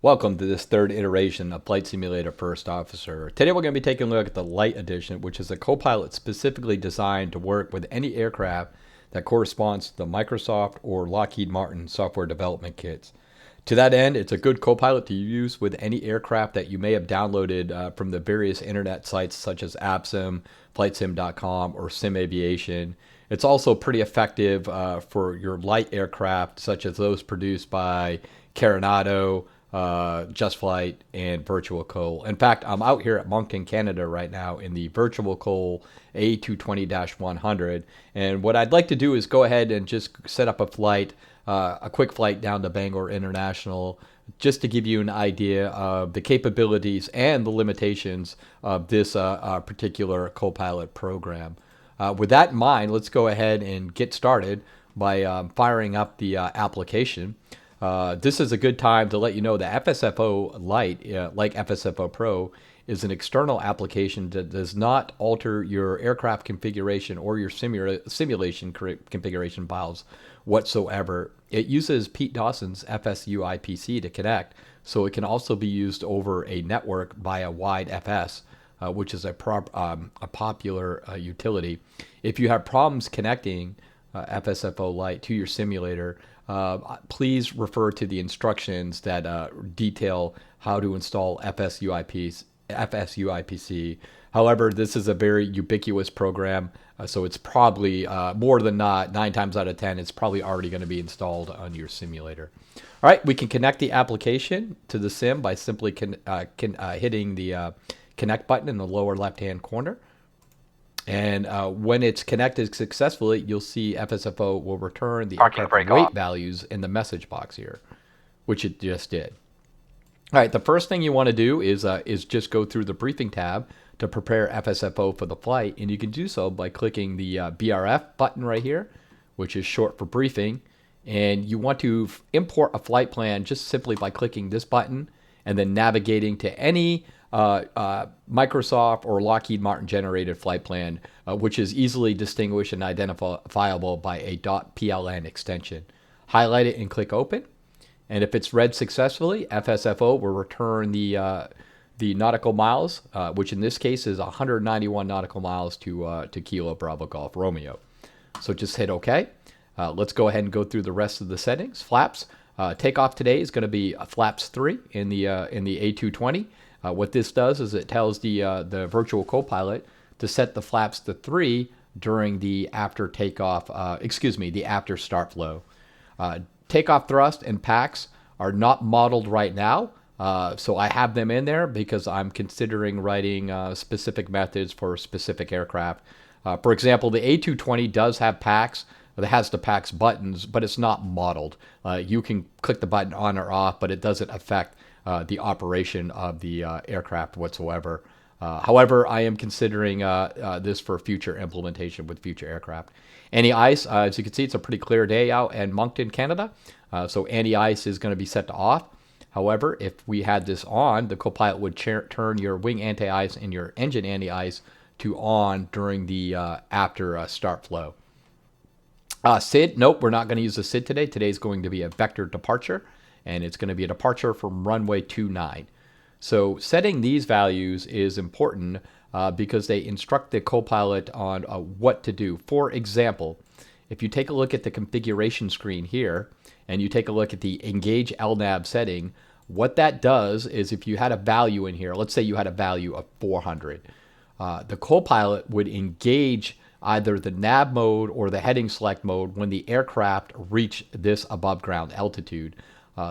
Welcome to this third iteration of Flight Simulator First Officer. Today we're going to be taking a look at the Lite edition, which is a copilot specifically designed to work with any aircraft that corresponds to the Microsoft or Lockheed Martin software development kits. To that end, it's a good copilot to use with any aircraft that you may have downloaded from the various internet sites such as AppSim, FlightSim.com, or SimAviation. It's also pretty effective for your light aircraft, such as those produced by Carenado, Just Flight, and Virtualcol. In fact, I'm out here at Moncton, Canada right now in the Virtualcol A220-100. And what I'd like to do is go ahead and just set up a flight, a quick flight down to Bangor International, just to give you an idea of the capabilities and the limitations of this particular Copilot program. With that in mind, let's go ahead and get started by firing up the application. This is a good time to let you know that FSFO Lite, like FSFO Pro, is an external application that does not alter your aircraft configuration or your simulation configuration files whatsoever. It uses Pete Dawson's FSU IPC to connect, so it can also be used over a network via wide FS, which is a popular utility. If you have problems connecting FSFO Lite to your simulator, please refer to the instructions that detail how to install FSU IPC. However, this is a very ubiquitous program, so it's probably more than not, 9 times out of 10, it's probably already going to be installed on your simulator. All right, we can connect the application to the sim by simply hitting the connect button in the lower left-hand corner. And when it's connected successfully, you'll see FSFO will return the aircraft weight values in the message box here, which it just did. All right, the first thing you want to do is just go through the briefing tab to prepare FSFO for the flight, and you can do so by clicking the BRF button right here, which is short for briefing. And you want to import a flight plan just simply by clicking this button and then navigating to any Microsoft or Lockheed Martin generated flight plan, which is easily distinguished and identifiable by a .pln extension. Highlight it and click open. And if it's read successfully, FSFO will return the nautical miles, which in this case is 191 nautical miles to Kilo Bravo Golf Romeo. So just hit OK. Let's go ahead and go through the rest of the settings. Flaps. Takeoff today is going to be flaps 3 in the A220. What this does is it tells the virtual copilot to set the flaps to 3 during the after takeoff, the after start flow. Takeoff thrust and packs are not modeled right now, so I have them in there because I'm considering writing specific methods for specific aircraft. For example, the A220 does have packs. It has the packs buttons, but it's not modeled. You can click the button on or off, but it doesn't affect the operation of the aircraft whatsoever. However, I am considering this for future implementation with future aircraft. Anti-ice, as you can see, it's a pretty clear day out in Moncton, Canada. So anti-ice is going to be set to off. However, if we had this on, the copilot would turn your wing anti-ice and your engine anti-ice to on during the after start flow. SID, nope, we're not going to use the SID today. Today's going to be a vector departure, and it's going to be a departure from runway 29. So setting these values is important because they instruct the copilot on what to do. For example, if you take a look at the configuration screen here, and you take a look at the engage LNAV setting, what that does is if you had a value in here, let's say you had a value of 400, the copilot would engage either the nav mode or the heading select mode when the aircraft reach this above ground altitude.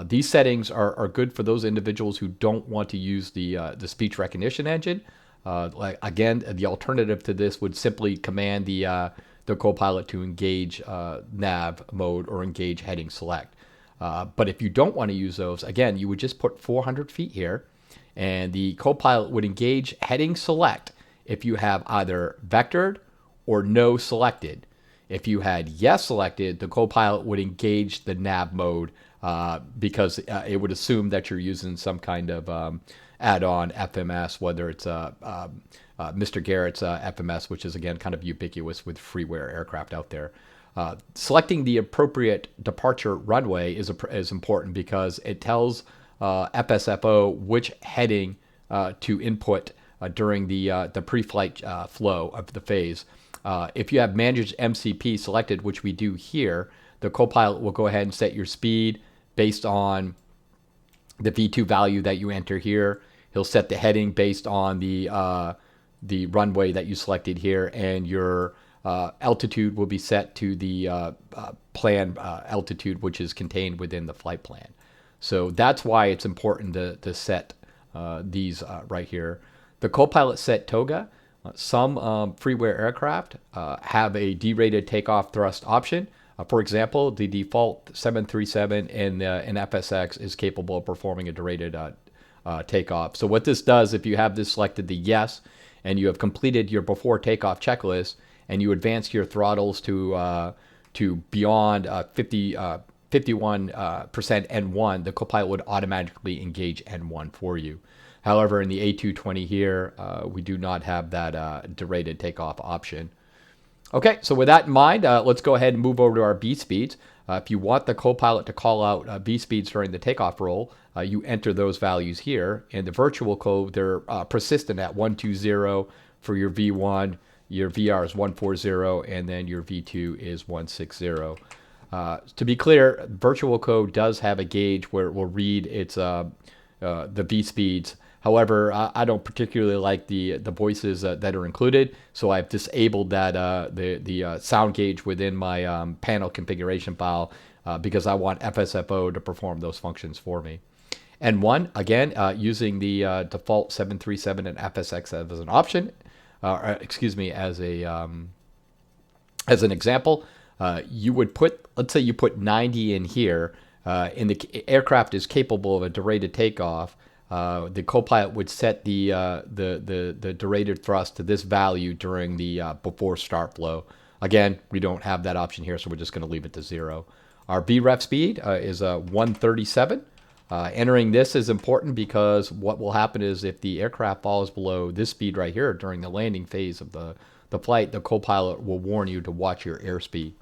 These settings are good for those individuals who don't want to use the speech recognition engine. Again, the alternative to this would simply command the copilot to engage nav mode or engage heading select. But if you don't want to use those, again, you would just put 400 feet here, and the copilot would engage heading select if you have either vectored or no selected. If you had yes selected, the copilot would engage the nav mode because it would assume that you're using some kind of add-on FMS, whether it's Mr. Garrett's FMS, which is again kind of ubiquitous with freeware aircraft out there. Selecting the appropriate departure runway is important because it tells FSFO which heading to input during the pre-flight flow of the phase. If you have managed MCP selected, which we do here, the copilot will go ahead and set your speed based on the V2 value that you enter here. He'll set the heading based on the runway that you selected here, and your altitude will be set to the planned altitude, which is contained within the flight plan. So that's why it's important to set these right here. The copilot set toga. Some freeware aircraft have a derated takeoff thrust option. For example, the default 737 in FSX is capable of performing a derated takeoff. So what this does, if you have this selected the yes, and you have completed your before takeoff checklist, and you advance your throttles to beyond 51% N1, the copilot would automatically engage N1 for you. However, in the A220 here, we do not have that derated takeoff option. Okay, so with that in mind, let's go ahead and move over to our B speeds. If you want the copilot to call out B speeds during the takeoff roll, you enter those values here. In the Virtualcol, they're persistent at 120 for your V1, your VR is 140, and then your V2 is 160. To be clear, Virtualcol does have a gauge where it will read its the V speeds. However, I don't particularly like the voices that are included, so I've disabled that the sound gauge within my panel configuration file because I want FSFO to perform those functions for me. N1, again, using the default 737 and FSX as an option, as an example, you would put, let's say you put 90 in here, and the aircraft is capable of a derated takeoff. The copilot would set the derated thrust to this value during the before start flow. Again, we don't have that option here, so we're just going to leave it to 0. Our VREF speed is 137. Entering this is important because what will happen is if the aircraft falls below this speed right here during the landing phase of the flight, the copilot will warn you to watch your airspeed.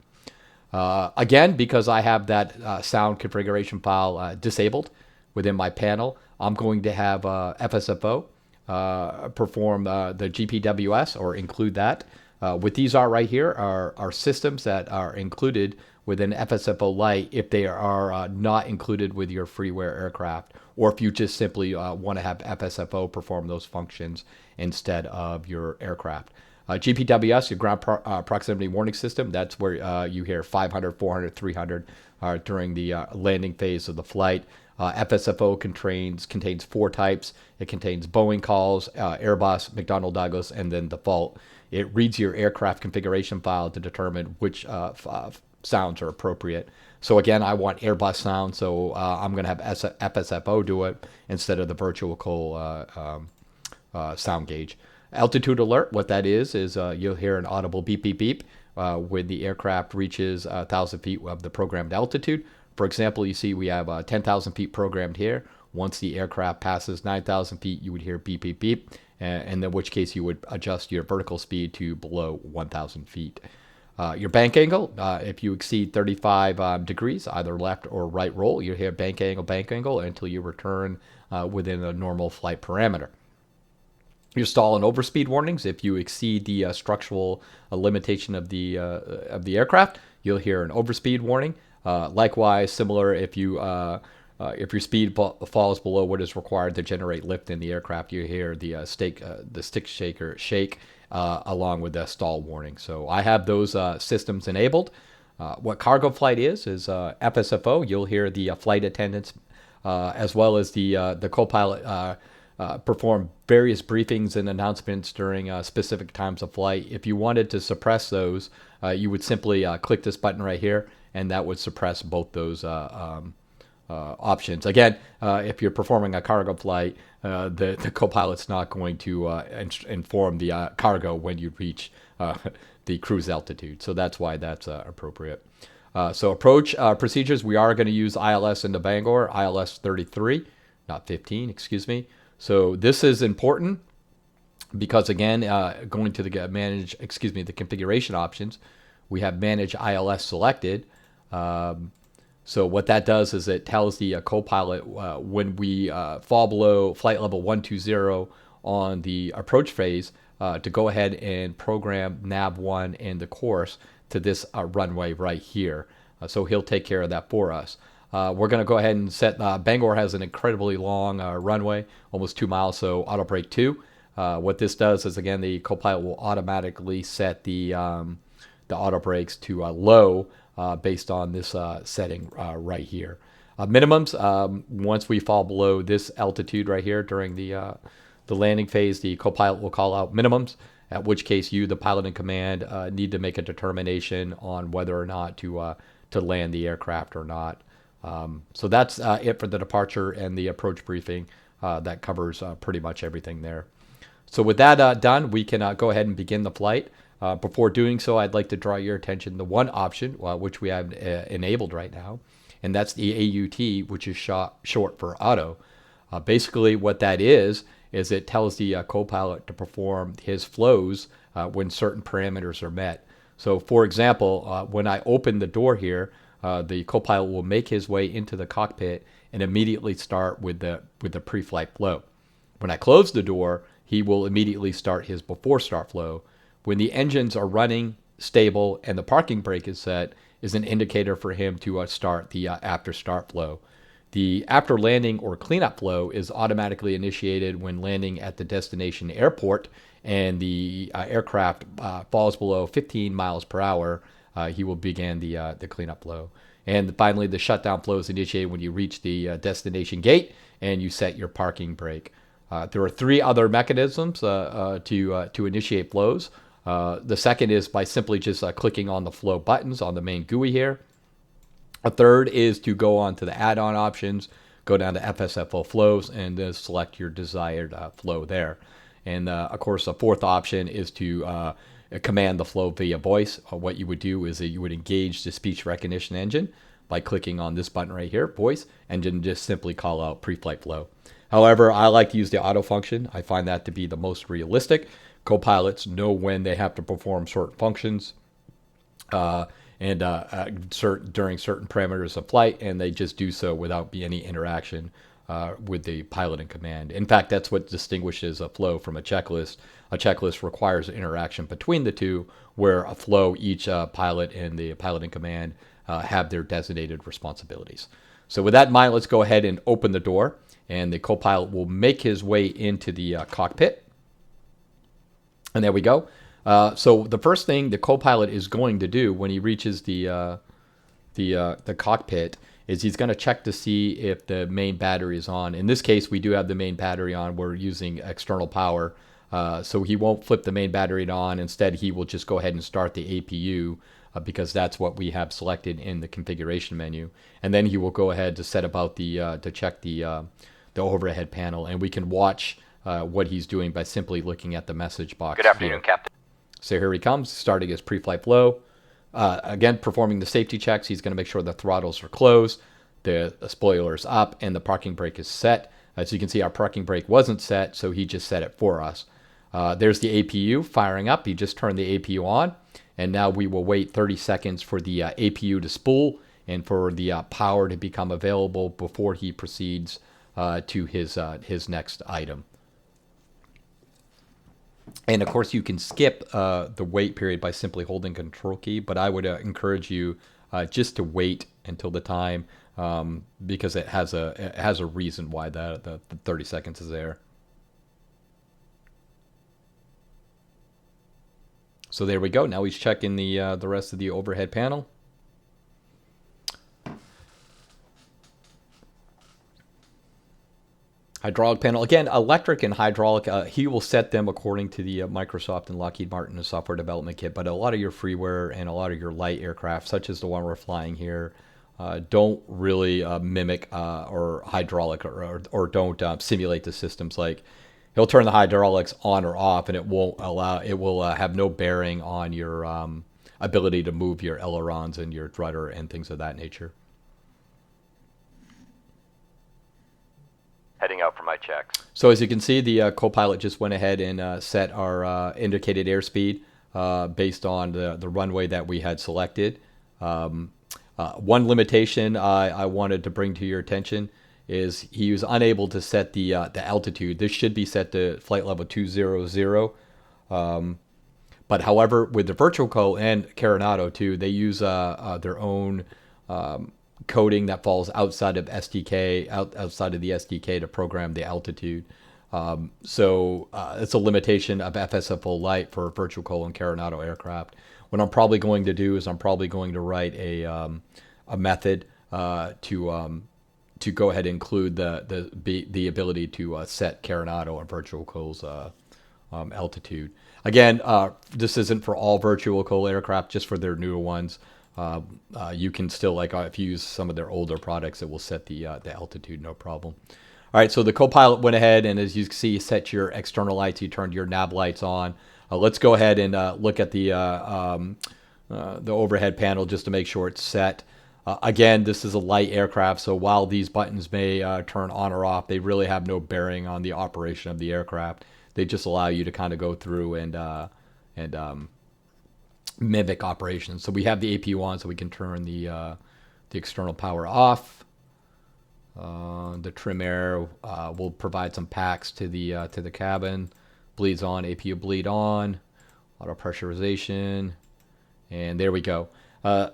Again, because I have that sound configuration file disabled within my panel, I'm going to have FSFO perform the GPWS or include that. What these are right here are systems that are included within FSFO Lite if they are not included with your freeware aircraft, or if you just simply want to have FSFO perform those functions instead of your aircraft. GPWS, your ground proximity warning system, that's where you hear 500, 400, 300 during the landing phase of the flight. FSFO contains 4 types. It contains Boeing calls, Airbus, McDonnell Douglas, and then default. It reads your aircraft configuration file to determine which sounds are appropriate. So again, I want Airbus sound, so I'm going to have FSFO do it instead of the Virtualcol sound gauge. Altitude alert, what that is you'll hear an audible beep, beep, beep when the aircraft reaches 1,000 feet of the programmed altitude. For example, you see we have 10,000 feet programmed here. Once the aircraft passes 9,000 feet, you would hear beep, beep, beep, and in which case you would adjust your vertical speed to below 1,000 feet. Your bank angle, if you exceed 35 degrees, either left or right roll, you hear bank angle until you return within a normal flight parameter. Your stall and overspeed warnings, if you exceed the structural limitation of the aircraft, you'll hear an overspeed warning. Likewise, similar if your speed falls below what is required to generate lift in the aircraft, you hear the stick shaker shake along with the stall warning. So I have those systems enabled. What cargo flight is FSFO. You'll hear the flight attendants as well as the copilot perform various briefings and announcements during specific times of flight. If you wanted to suppress those, you would simply click this button right here, and that would suppress both those options. Again, if you're performing a cargo flight, the copilot's not going to inform the cargo when you reach the cruise altitude. So that's why that's appropriate. So approach procedures, we are going to use ILS into Bangor, ILS 33, not 15, excuse me. So this is important because, again, going to the the configuration options, we have manage ILS selected. So what that does is it tells the copilot when we fall below flight level 120 on the approach phase to go ahead and program nav1 and the course to this runway right here. So he'll take care of that for us. We're going to go ahead and set, Bangor has an incredibly long runway, almost 2 miles, so auto brake 2. What this does is, again, the copilot will automatically set the auto brakes to low based on this setting right here. Minimums, once we fall below this altitude right here during the landing phase, the copilot will call out minimums, at which case you, the pilot in command, need to make a determination on whether or not to land the aircraft or not. So that's it for the departure and the approach briefing. That covers pretty much everything there. So with that done, we can go ahead and begin the flight. Before doing so, I'd like to draw your attention to one option, which we have enabled right now, and that's the AUT, which is short for auto. Basically, what that is it tells the copilot to perform his flows when certain parameters are met. So, for example, when I open the door here, the copilot will make his way into the cockpit and immediately start with the pre-flight flow. When I close the door, he will immediately start his before start flow. When the engines are running stable and the parking brake is set, is an indicator for him to start the after start flow. The after landing or cleanup flow is automatically initiated when landing at the destination airport and the aircraft falls below 15 miles per hour. He will begin the cleanup flow. And finally, the shutdown flow is initiated when you reach the destination gate and you set your parking brake. There are 3 other mechanisms to initiate flows. The second is by simply just clicking on the flow buttons on the main GUI here. A third is to go on to the add-on options, go down to FSFO flows, and then select your desired flow there. And of course, a fourth option is to command the flow via voice. What you would do is that you would engage the speech recognition engine by clicking on this button right here, voice, and then just simply call out pre-flight flow. However, I like to use the auto function. I find that to be the most realistic. Copilots know when they have to perform certain functions during certain parameters of flight, and they just do so without any interaction with the pilot in command. In fact, that's what distinguishes a flow from a checklist. A checklist requires interaction between the two, where a flow, each pilot and the pilot in command have their designated responsibilities. So with that in mind, let's go ahead and open the door, and the copilot will make his way into the cockpit. And there we go. So the first thing the copilot is going to do when he reaches the cockpit is he's going to check to see if the main battery is on. In this case, we do have the main battery on. We're using external power. So he won't flip the main battery on. Instead, he will just go ahead and start the APU because that's what we have selected in the configuration menu. And then he will go ahead to set about to check the overhead panel. And we can watch what he's doing by simply looking at the message box. Good afternoon, Captain. So here he comes, starting his pre-flight flow. Again, performing the safety checks. He's going to make sure the throttles are closed, the spoiler is up, and the parking brake is set. As you can see, our parking brake wasn't set, so he just set it for us. There's the APU firing up. He just turned the APU on, and now we will wait 30 seconds for the APU to spool and for the power to become available before he proceeds to his next item. And of course, you can skip the wait period by simply holding Control key, but I would encourage you just to wait until the time because it has a reason why the 30 seconds is there. So there we go. Now he's checking the rest of the overhead panel. Hydraulic panel. Again, electric and hydraulic, he will set them according to the Microsoft and Lockheed Martin software development kit, but a lot of your freeware and a lot of your light aircraft, such as the one we're flying here, don't really mimic or hydraulic or don't simulate the systems. Like, he'll turn the hydraulics on or off, and it will have no bearing on your ability to move your ailerons and your rudder and things of that nature. Heading out for my checks. So as you can see, the copilot just went ahead and set our indicated airspeed based on the runway that we had selected. One limitation I wanted to bring to your attention is he was unable to set the altitude. This should be set to flight level 200. But however, with the Virtualcol and Carenado too, they use their own coding that falls outside of SDK, outside of the SDK to program the altitude. So it's a limitation of FSFO Lite for Virtualcol and Carenado aircraft. What I'm probably going to do is I'm probably going to write a method to go ahead and include the ability to set Carenado and Virtualcol's altitude. Again, this isn't for all Virtualcol aircraft, just for their newer ones. You can still, like if you use some of their older products, it will set the altitude, no problem. All right, so the copilot went ahead and, as you can see, set your external lights. You turned your nav lights on. Let's go ahead and look at the overhead panel just to make sure it's set. Again, this is a light aircraft, so while these buttons may turn on or off, they really have no bearing on the operation of the aircraft. They just allow you to kind of go through and mimic operations. So we have the APU on, so we can turn the external power off. The trim air will provide some packs to the cabin. Bleeds on, APU bleed on. Auto pressurization, and there we go.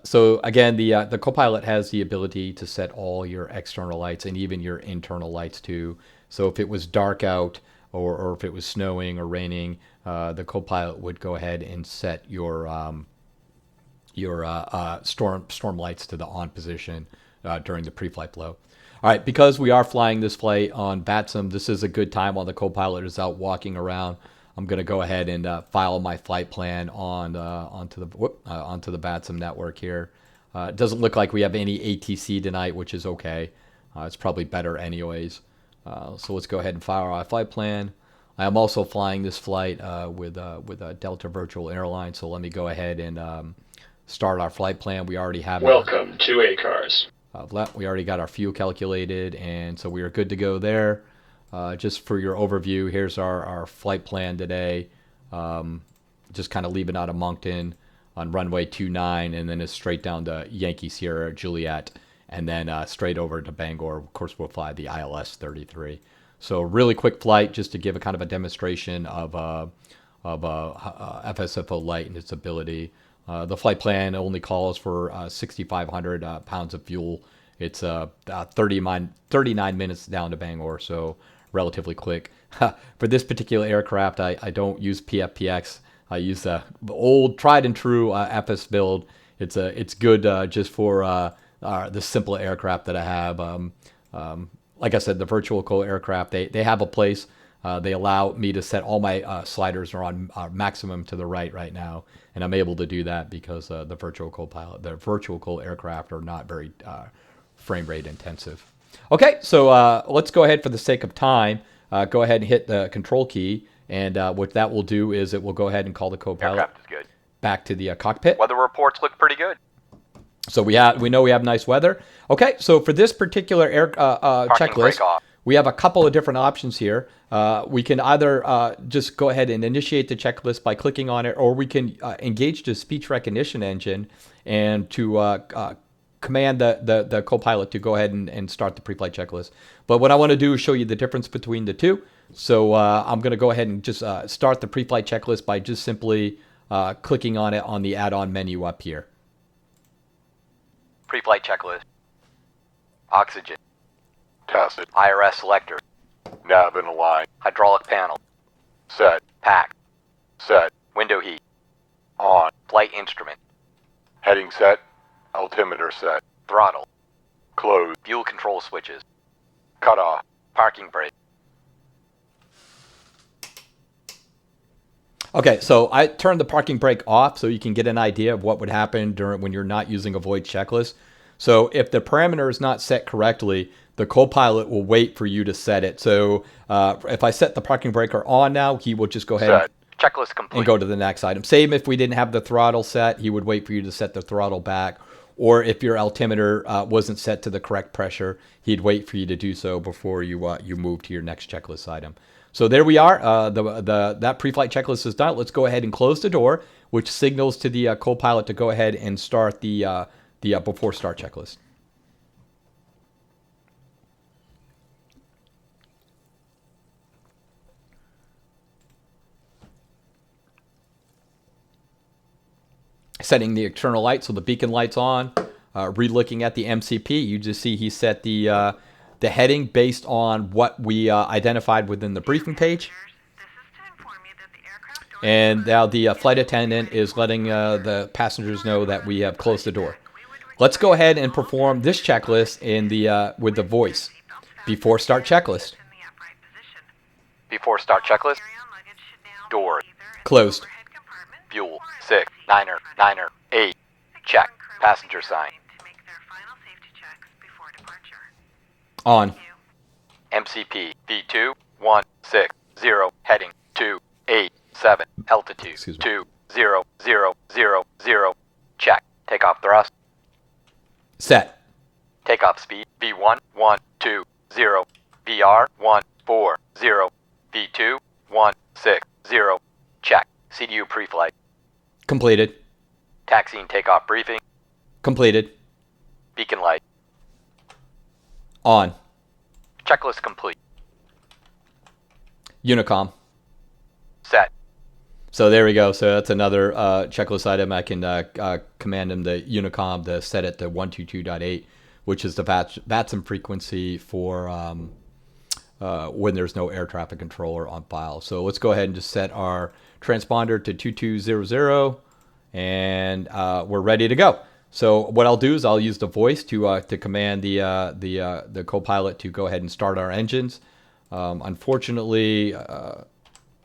So again, the copilot has the ability to set all your external lights and even your internal lights too. So if it was dark out or if it was snowing or raining, the copilot would go ahead and set your storm lights to the on position during the pre-flight blow. All right, because we are flying this flight on VATSIM, this is a good time while the copilot is out walking around. I'm going to go ahead and file my flight plan onto the VATSIM network here. It doesn't look like we have any ATC tonight, which is okay. It's probably better anyways. So let's go ahead and file our flight plan. I am also flying this flight with a Delta Virtual Airlines, so let me go ahead and start our flight plan. We already have Welcome to ACARS. We already got our fuel calculated, and so we are good to go there. Just for your overview, here's our flight plan today. Just kind of leaving out of Moncton on runway 29, and then it's straight down to Yankee Sierra Juliet, and then straight over to Bangor. Of course, we'll fly the ILS 33. So really quick flight, just to give a kind of a demonstration of FSFO Lite and its ability. The flight plan only calls for 6,500 pounds of fuel. It's 39 minutes down to Bangor, so relatively quick. For this particular aircraft, I don't use PFPX. I use the old tried and true FS build. It's good just for the simple aircraft that I have. Like I said, the Virtualcol aircraft, they have a place. They allow me to set all my sliders are on maximum to the right now, and I'm able to do that because the Virtualcol aircraft are not very frame rate intensive. Okay, so let's go ahead for the sake of time. Go ahead and hit the control key, and what that will do is it will go ahead and call the copilot aircraft is good. Back to the cockpit. Weather reports look pretty good. So we know we have nice weather. Okay, so for this particular checklist, we have a couple of different options here. We can either just go ahead and initiate the checklist by clicking on it, or we can engage the speech recognition engine and to command the copilot to go ahead and start the pre-flight checklist. But what I want to do is show you the difference between the two. So I'm going to go ahead and just start the pre-flight checklist by just simply clicking on it on the add-on menu up here. Pre-flight checklist. Oxygen. Tested. IRS selector. Nav in align. Hydraulic panel. Set. Pack. Set. Window heat. On. Flight instrument. Heading set. Altimeter set. Throttle. Closed. Fuel control switches. Cut off. Parking brake. Okay, so I turned the parking brake off so you can get an idea of what would happen when you're not using a void checklist. So if the parameter is not set correctly, the copilot will wait for you to set it. So if I set the parking breaker on now, he will just go ahead Checklist complete. and go to the next item. Same if we didn't have the throttle set, he would wait for you to set the throttle back. Or if your altimeter wasn't set to the correct pressure, he'd wait for you to do so before you move to your next checklist item. So there we are. That pre-flight checklist is done. Let's go ahead and close the door, which signals to the copilot to go ahead and start the the before start checklist. Setting the external light, so the beacon light's on. Re-looking at the MCP, you just see he set the heading based on what we identified within the briefing page. And now the flight attendant is letting the passengers know that we have closed the door. Let's go ahead and perform this checklist in the with the voice. Before start checklist. Before start checklist. Door. Closed. Fuel. 6. 9er. 8. Check. Passenger sign. On. MCP. V2. 1. 6. 0. Heading. 2. 8. 7. Altitude. 2. 0. 0. 0. 0. Check. Takeoff thrust. Set. Takeoff speed. V1. 1. 2. 0. VR. 1. 4. 0. V2. 1. 6. 0. Check. CDU pre-flight. Completed. Taxi and takeoff briefing. Completed. Beacon light. On. Checklist complete. Unicom. Set. So there we go. So that's another checklist item. I can command him the Unicom to set it to 122.8, which is the VATSIM frequency for when there's no air traffic controller on file. So let's go ahead and just set our transponder to 2200, and we're ready to go. So what I'll do is I'll use the voice to command the copilot to go ahead and start our engines. Unfortunately,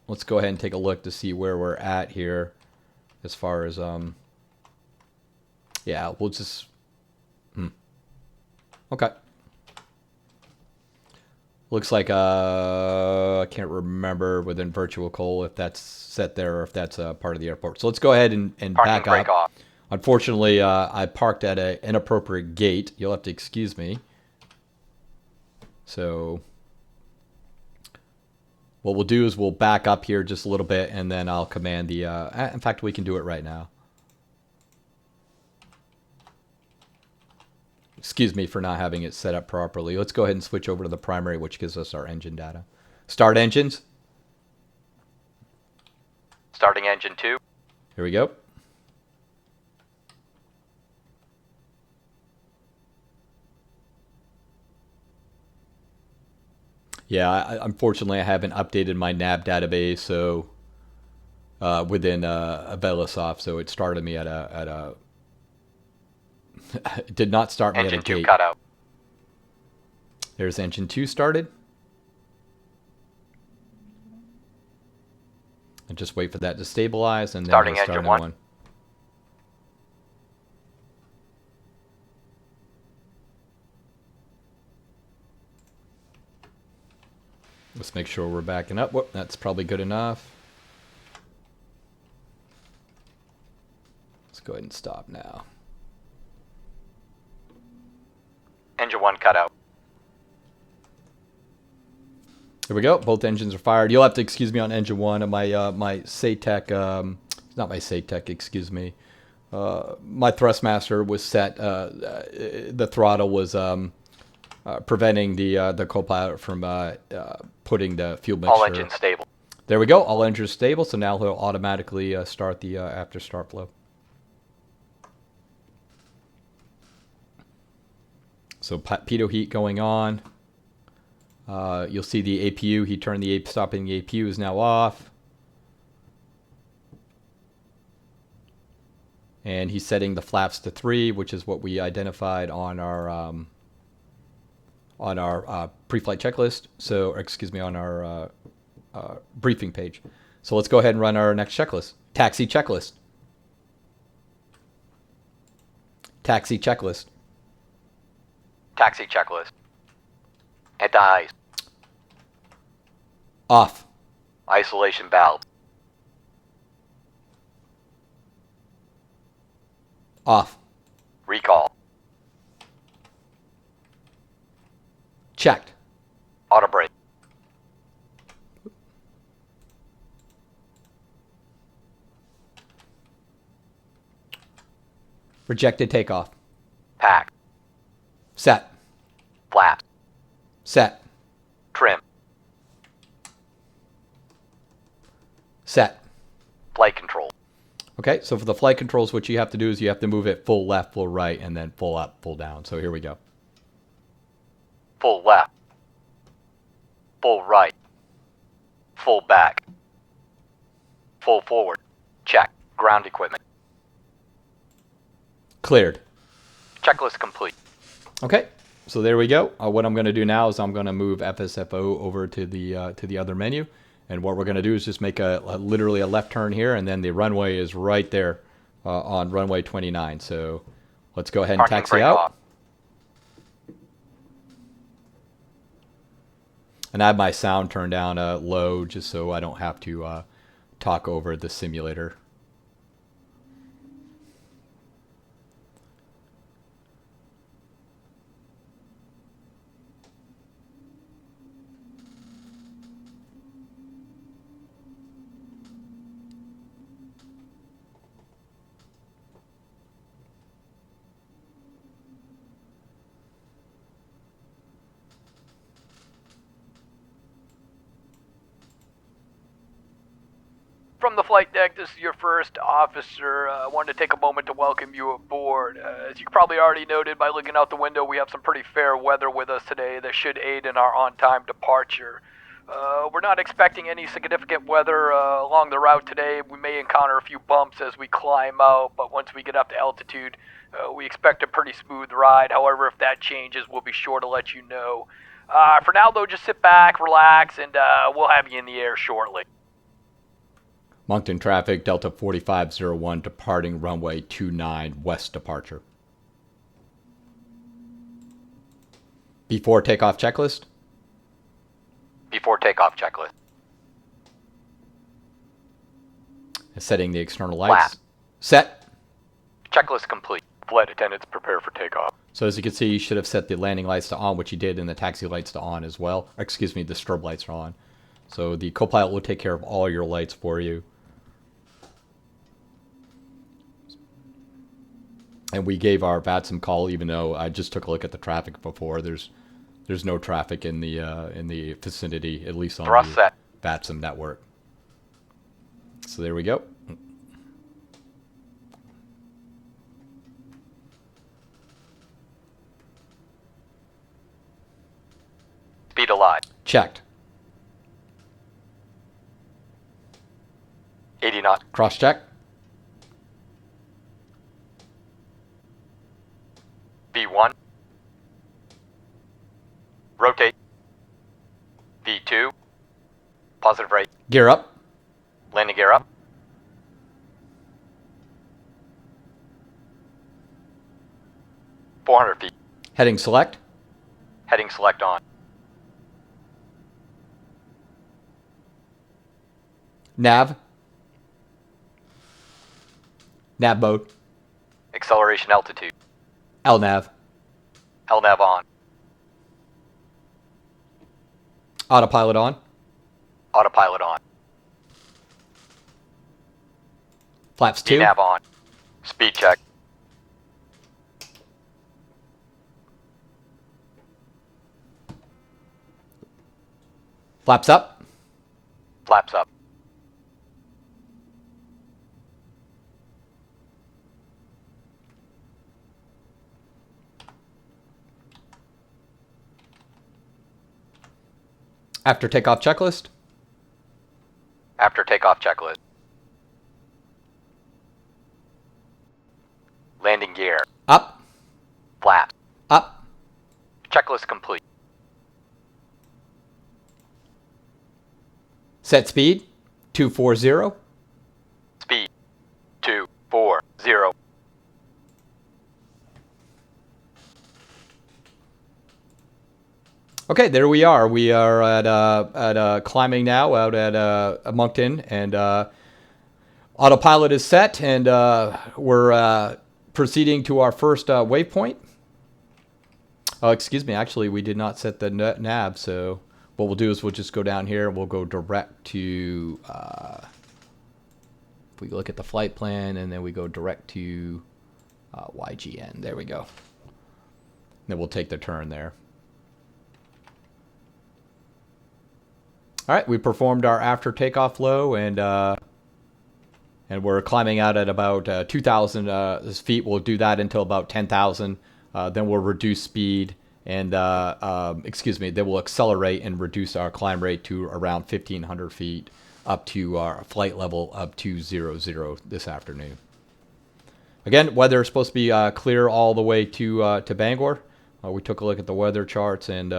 let's go ahead and take a look to see where we're at here as far as yeah, we'll just okay. Looks like I can't remember within Virtualcol if that's set there or if that's a part of the airport. So let's go ahead and back up. Off. Unfortunately, I parked at an inappropriate gate. You'll have to excuse me. So what we'll do is we'll back up here just a little bit, and then I'll command the... in fact, we can do it right now. Excuse me for not having it set up properly. Let's go ahead and switch over to the primary, which gives us our engine data. Start engines. Starting engine 2. Here we go. Yeah, unfortunately, I haven't updated my nav database, so within Velisoft, so it started me at a it did not start me Engine at a gate. 2 cut out. There's engine 2 started. And just wait for that to stabilize, and then Starting we'll start engine a new 1. one. Let's make sure we're backing up. Whoop, that's probably good enough. Let's go ahead and stop now. Engine 1 cut out. There we go. Both engines are fired. You'll have to excuse me on engine 1. And my SATEC, not my SATEC, excuse me. My thrustmaster was set. The throttle was preventing the copilot from putting the fuel mixture. All engines stable. There we go. All engines stable. So now he'll automatically start the after start flow. So pitot heat going on. You'll see the APU. He turned the stopping the APU is now off. And he's setting the flaps to 3, which is what we identified on our pre-flight checklist. So, or excuse me, on our briefing page. So let's go ahead and run our next checklist. Taxi checklist. Taxi checklist. Taxi checklist. Head to ice. Off. Isolation valve. Off. Recall. Checked. Auto brake. Rejected takeoff. Set. Trim. Set. Flight control. Okay, so for the flight controls, what you have to do is you have to move it full left, full right, and then full up, full down. So here we go. Full left. Full right. Full back. Full forward. Check. Ground equipment. Cleared. Checklist complete. Okay, so there we go. What I'm going to do now is I'm going to move FSFO over to the other menu. And what we're going to do is just make literally a left turn here, and then the runway is right there on runway 29. So let's go ahead and Parking taxi brake out. off. And I have my sound turned down low just so I don't have to talk over the simulator. From the flight deck, this is your first officer. I wanted to take a moment to welcome you aboard. As you probably already noted by looking out the window, we have some pretty fair weather with us today that should aid in our on-time departure. We're not expecting any significant weather along the route today. We may encounter a few bumps as we climb out, but once we get up to altitude, we expect a pretty smooth ride. However, if that changes, we'll be sure to let you know. For now, though, just sit back, relax, and we'll have you in the air shortly. Moncton traffic, Delta 4501, departing runway 29, west departure. Before takeoff checklist. Before takeoff checklist. Setting the external lights. Flap. Set. Checklist complete. Flight attendants prepare for takeoff. So as you can see, you should have set the landing lights to on, which you did, and the taxi lights to on as well. Excuse me, the strobe lights are on. So the copilot will take care of all your lights for you. And we gave our VATSIM call, even though I just took a look at the traffic before. There's no traffic in the vicinity, at least on Thrust the set. VATSIM network. So there we go. Speed alive. Checked. 80 knots. Cross check. V1. Rotate. V2. Positive rate. Gear up. Landing gear up. .400 feet. Heading select. Heading select on. Nav. Nav mode. Acceleration altitude. LNAV. LNAV on. Autopilot on. Autopilot on. Flaps 2. VNAV on. Speed check. Flaps up. Flaps up. After takeoff checklist. After takeoff checklist. Landing gear. Up. Flaps. Up. Checklist complete. Set speed. 240. Speed. 240. Okay, there we are. We are at climbing now out at Moncton, and autopilot is set, and we're proceeding to our first waypoint. Oh, excuse me. Actually, we did not set the nav, so what we'll do is we'll just go down here and we'll go direct to. If we look at the flight plan, and then we go direct to YGN. There we go. Then we'll take the turn there. All right, we performed our after takeoff low, and we're climbing out at about 2,000 feet. We'll do that until about 10,000. Then we'll reduce speed, and then we'll accelerate and reduce our climb rate to around 1,500 feet up to our flight level of 200 this afternoon. Again, weather is supposed to be clear all the way to Bangor. We took a look at the weather charts, and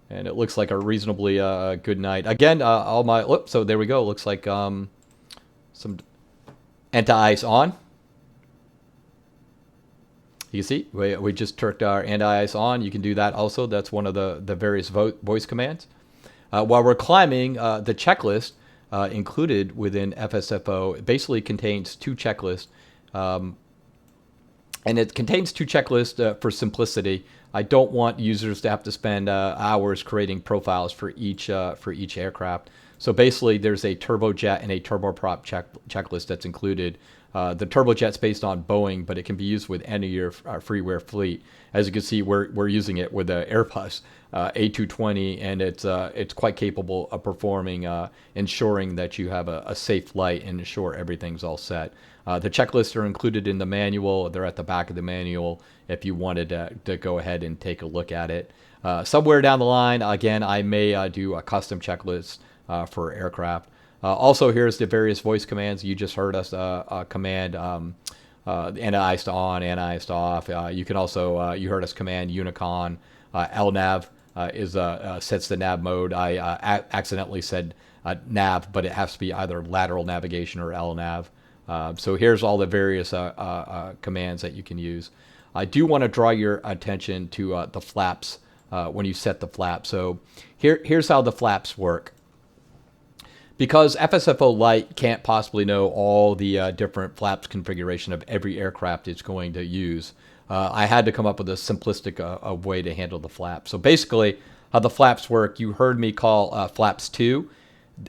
it looks like a reasonably good night. Again, so there we go. Looks like some anti-ice on. You can see we just turned our anti-ice on. You can do that also. That's one of the various voice commands. While we're climbing, the checklist included within FSFO basically contains two checklists. And it contains two checklists for simplicity. I don't want users to have to spend hours creating profiles for each aircraft. So basically, there's a turbojet and a turboprop checklist that's included. The turbojet's based on Boeing, but it can be used with any of your freeware fleet. As you can see, we're using it with the Airbus A220, and it's quite capable of performing, ensuring that you have a safe flight and ensure everything's all set. The checklists are included in the manual. They're at the back of the manual if you wanted to go ahead and take a look at it. Somewhere down the line, again, I may do a custom checklist for aircraft. Also, here's the various voice commands. You just heard us command anti-ice to on, anti-ice to off. You can also, you heard us command Unicon. LNAV sets the nav mode. I accidentally said nav, but it has to be either lateral navigation or LNAV. So here's all the various commands that you can use. I do want to draw your attention to the flaps when you set the flap. So here's how the flaps work. Because FSFO Lite can't possibly know all the different flaps configuration of every aircraft it's going to use, I had to come up with a simplistic way to handle the flaps. So basically, how the flaps work, you heard me call flaps 2.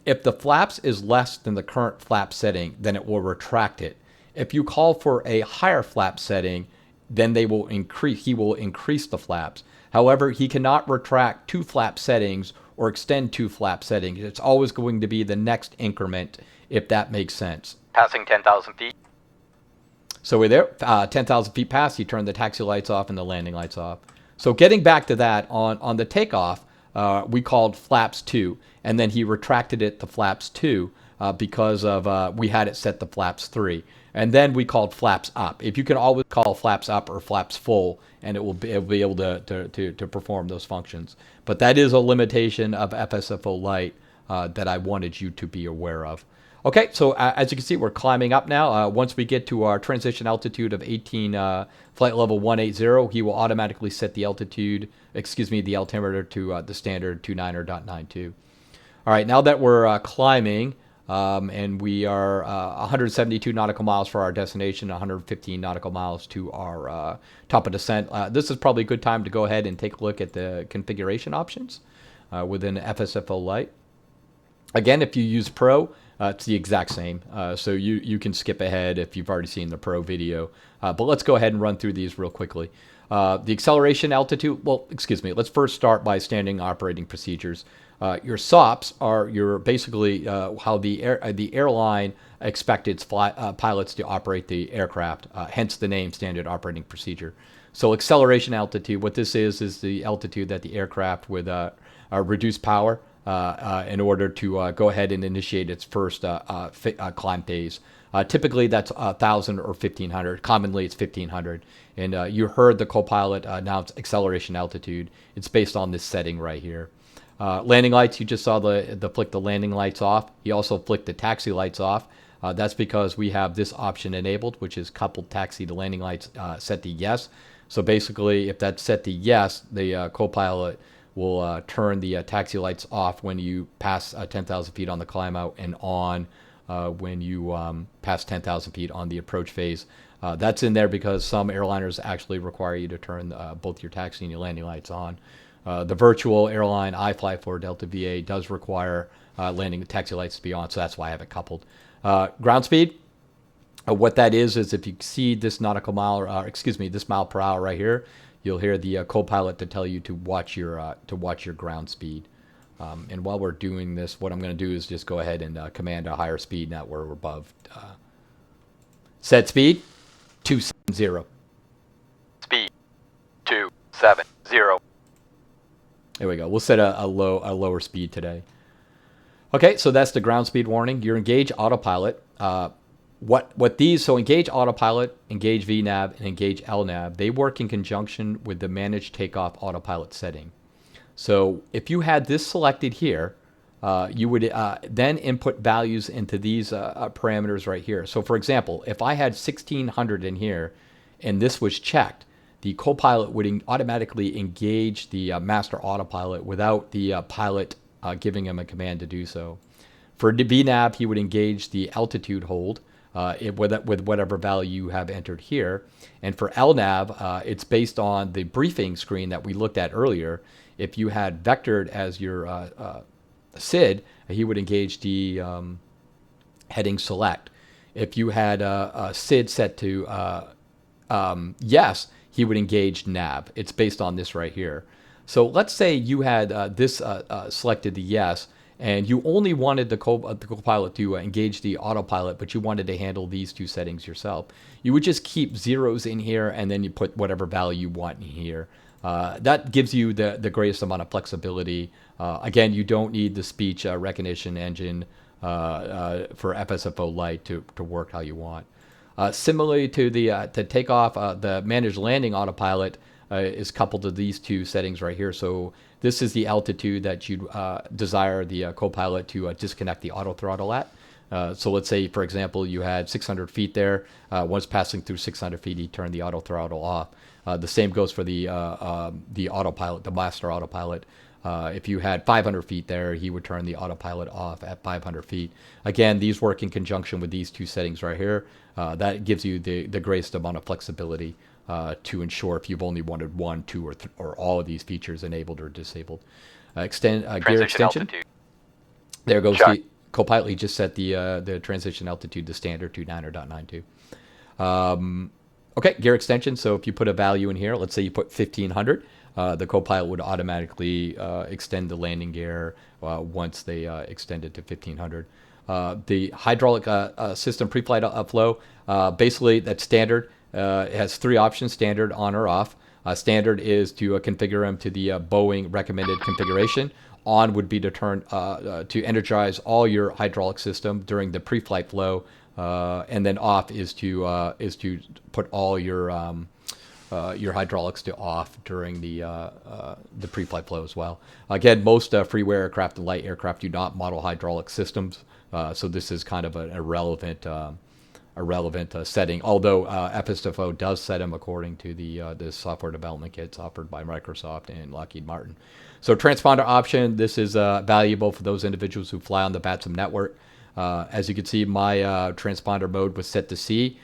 If the flaps is less than the current flap setting, then it will retract it. If you call for a higher flap setting, then he will increase the flaps. However, he cannot retract 2 flap settings or extend 2 flap settings. It's always going to be the next increment, if that makes sense. Passing 10,000 feet. So we're there. 10,000 feet past, you turn the taxi lights off and the landing lights off. So getting back to that, on the takeoff, we called flaps 2, and then he retracted it to flaps 2 because of we had it set to flaps 3. And then we called flaps up. If you can always call flaps up or flaps full, and it will be able to perform those functions. But that is a limitation of FSFO Lite that I wanted you to be aware of. Okay, so as you can see, we're climbing up now. Once we get to our transition altitude of 18, flight level 180, he will automatically set the altitude, the altimeter to the standard 29er.92. All right, now that we're climbing, and we are 172 nautical miles for our destination, 115 nautical miles to our top of descent. This is probably a good time to go ahead and take a look at the configuration options within FSFO Lite. Again, if you use Pro, it's the exact same. So you can skip ahead if you've already seen the Pro video. But let's go ahead and run through these real quickly. The acceleration altitude, let's first start by standing operating procedures. Your SOPs are basically how the airline expects its pilots to operate the aircraft, hence the name standard operating procedure. So acceleration altitude, what this is the altitude that the aircraft with reduced power in order to go ahead and initiate its first climb phase. Typically that's 1,000 or 1,500. Commonly it's 1,500. And you heard the copilot announce acceleration altitude. It's based on this setting right here. Landing lights, you just saw the flick the landing lights off. He also flicked the taxi lights off. That's because we have this option enabled, which is coupled taxi to landing lights set to yes. So basically, if that's set to yes, the copilot will turn the taxi lights off when you pass 10,000 feet on the climb out and on when you pass 10,000 feet on the approach phase. That's in there because some airliners actually require you to turn both your taxi and your landing lights on. The virtual airline I fly for, Delta VA, does require landing the taxi lights to be on, so that's why I have it coupled. Ground speed, what that is if you exceed this nautical mile, this mile per hour right here, you'll hear the copilot to tell you to watch your ground speed. And while we're doing this, what I'm going to do is just go ahead and command a higher speed now where we're above. Set speed, 270. Speed 270. There we go. We'll set a lower speed today. Okay, so that's the ground speed warning. Your engage autopilot. So engage autopilot, engage VNAV, and engage LNAV, they work in conjunction with the manage takeoff autopilot setting. So if you had this selected here, you would then input values into these parameters right here. So for example, if I had 1600 in here and this was checked, the copilot would automatically engage the master autopilot without the pilot giving him a command to do so. For the VNAV, he would engage the altitude hold with whatever value you have entered here. And for LNAV, it's based on the briefing screen that we looked at earlier. If you had vectored as your SID, he would engage the heading select. If you had a SID set to yes, he would engage nav. It's based on this right here. So let's say you had this selected the yes, and you only wanted the copilot to engage the autopilot, but you wanted to handle these two settings yourself. You would just keep zeros in here, and then you put whatever value you want in here. That gives you the greatest amount of flexibility. Again, you don't need the speech recognition engine for FSFO Lite to work how you want. Similarly to the takeoff, the managed landing autopilot is coupled to these two settings right here. So this is the altitude that you desire the copilot to disconnect the auto throttle at. So let's say, for example, you had 600 feet there. Once passing through 600 feet, he turned the auto throttle off. The same goes for the autopilot, the master autopilot. If you had 500 feet there, he would turn the autopilot off at 500 feet. Again, these work in conjunction with these two settings right here. That gives you the greatest amount of flexibility to ensure if you've only wanted one, two, or all of these features enabled or disabled. Gear extension. Altitude. There goes the copilot. He just set the transition altitude to standard to 9.92. Okay, gear extension. So if you put a value in here, let's say you put 1500, the copilot would automatically extend the landing gear once they extend it to 1500. The hydraulic system pre-flight flow, basically that's standard. It has three options: standard, on, or off. Standard is to configure them to the Boeing recommended configuration. On would be to turn to energize all your hydraulic system during the pre-flight flow, and then off is to put all your hydraulics to off during the pre-flight flow as well. Again, most freeware aircraft and light aircraft do not model hydraulic systems, so this is kind of an irrelevant setting. Although FSFO does set them according to the software development kits offered by Microsoft and Lockheed Martin. So transponder option, this is valuable for those individuals who fly on the VATSIM network. As you can see, my transponder mode was set to C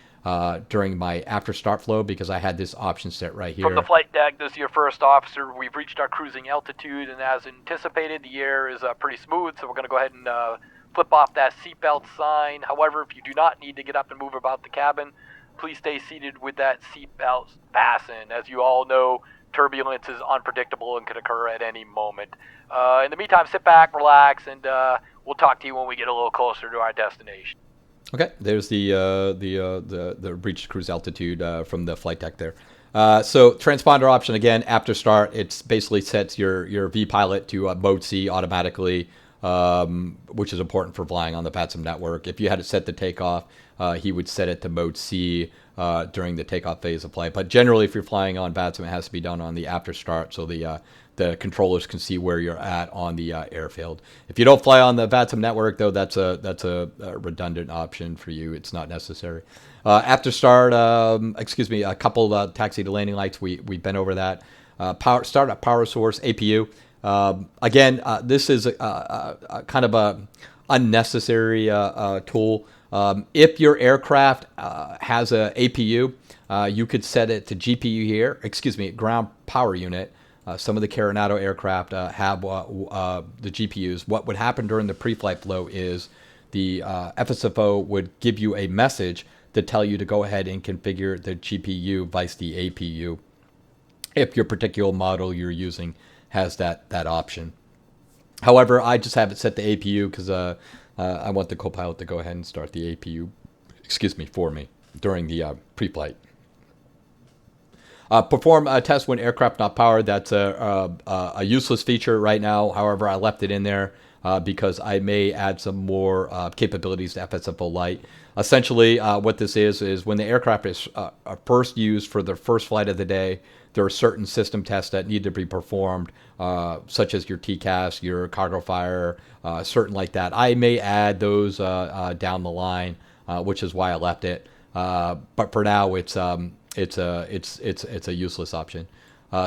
during my after start flow because I had this option set right here. From the flight deck, this is your first officer. We've reached our cruising altitude, and as anticipated, the air is pretty smooth, so we're going to go ahead and flip off that seatbelt sign. However, if you do not need to get up and move about the cabin, please stay seated with that seatbelt fastened. As you all know, turbulence is unpredictable and can occur at any moment. In the meantime, sit back, relax, and we'll talk to you when we get a little closer to our destination. Okay, there's the reached cruise altitude from the flight deck there. So transponder option again after start, it's basically sets your VPilot to mode C automatically, which is important for flying on the VATSIM network. If you had it set to takeoff, he would set it to mode C during the takeoff phase of flight. But generally, if you're flying on VATSIM, it has to be done on the after start, so the controllers can see where you're at on the airfield. If you don't fly on the VATSIM network, though, that's a redundant option for you. It's not necessary. After start, a couple taxi to landing lights. We've been over that. Start at power source APU. Again, this is a kind of a unnecessary tool. If your aircraft has a APU, you could set it to GPU here. Ground power unit. Some of the Carenado aircraft have the GPUs. What would happen during the pre-flight flow is the FSFO would give you a message to tell you to go ahead and configure the GPU vice the APU if your particular model you're using has that option. However, I just have it set to APU because I want the copilot to go ahead and start the APU, for me during the pre-flight. Perform a test when aircraft not powered. That's a useless feature right now. However, I left it in there because I may add some more capabilities to FSFO Lite. Essentially, what this is when the aircraft is first used for the first flight of the day, there are certain system tests that need to be performed, such as your TCAS, your cargo fire, certain like that. I may add those down the line, which is why I left it. But for now, it's a useless option.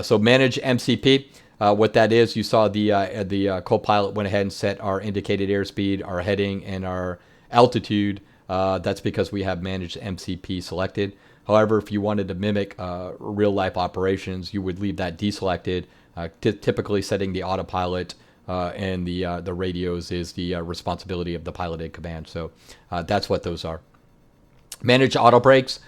So manage MCP. What that is, you saw the copilot went ahead and set our indicated airspeed, our heading, and our altitude. That's because we have managed MCP selected. However, if you wanted to mimic real life operations, you would leave that deselected. Typically, setting the autopilot and the radios is the responsibility of the piloted command. So that's what those are. Manage auto brakes.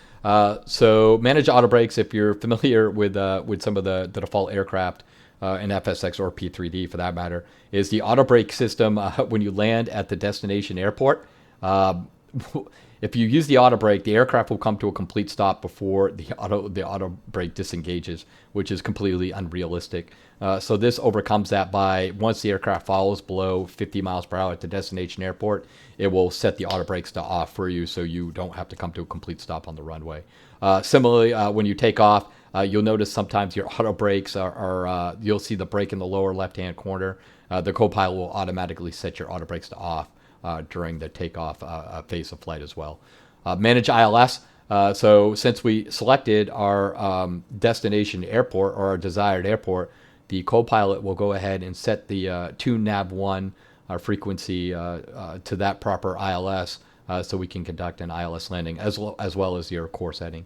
So manage auto brakes, if you're familiar with some of the default aircraft in FSX or P3D for that matter, is the auto brake system when you land at the destination airport. If you use the auto brake, the aircraft will come to a complete stop before the auto brake disengages, which is completely unrealistic. So this overcomes that by once the aircraft falls below 50 miles per hour at the destination airport, it will set the auto brakes to off for you, so you don't have to come to a complete stop on the runway. Similarly, when you take off, you'll notice sometimes your auto brakes are you'll see the brake in the lower left-hand corner. The copilot will automatically set your auto brakes to off during the takeoff phase of flight as well. Manage ILS. So since we selected our destination airport or our desired airport, the copilot will go ahead and set the tune nav1 frequency to that proper ILS so we can conduct an ILS landing as well as your core setting.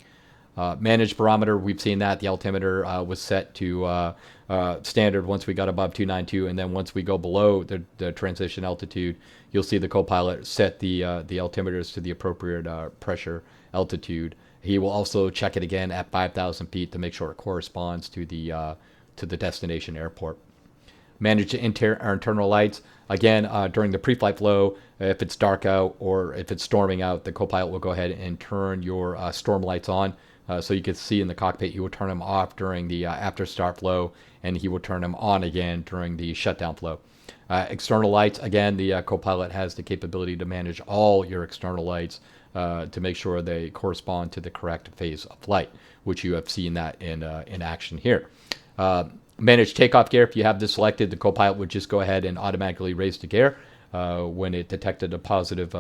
Managed barometer, we've seen that. The altimeter was set to standard once we got above 292, and then once we go below the transition altitude, you'll see the copilot set the altimeters to the appropriate pressure altitude. He will also check it again at 5,000 feet to make sure it corresponds to the destination airport. Manage internal lights. Again, during the pre-flight flow, if it's dark out or if it's storming out, the copilot will go ahead and turn your storm lights on. So you can see in the cockpit, he will turn them off during the after start flow, and he will turn them on again during the shutdown flow. External lights, again, the copilot has the capability to manage all your external lights to make sure they correspond to the correct phase of flight, which you have seen that in action here. Manage takeoff gear. If you have this selected, the copilot would just go ahead and automatically raise the gear when it detected a positive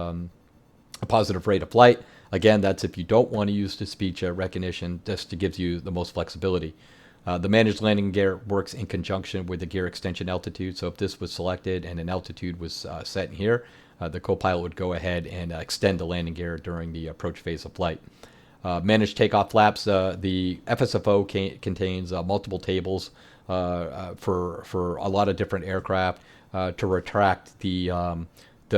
rate of flight. Again, that's if you don't want to use the speech recognition, just to give you the most flexibility. The managed landing gear works in conjunction with the gear extension altitude. So if this was selected and an altitude was set in here, the copilot would go ahead and extend the landing gear during the approach phase of flight. Managed takeoff flaps. The FSFO contains multiple tables for a lot of different aircraft to retract the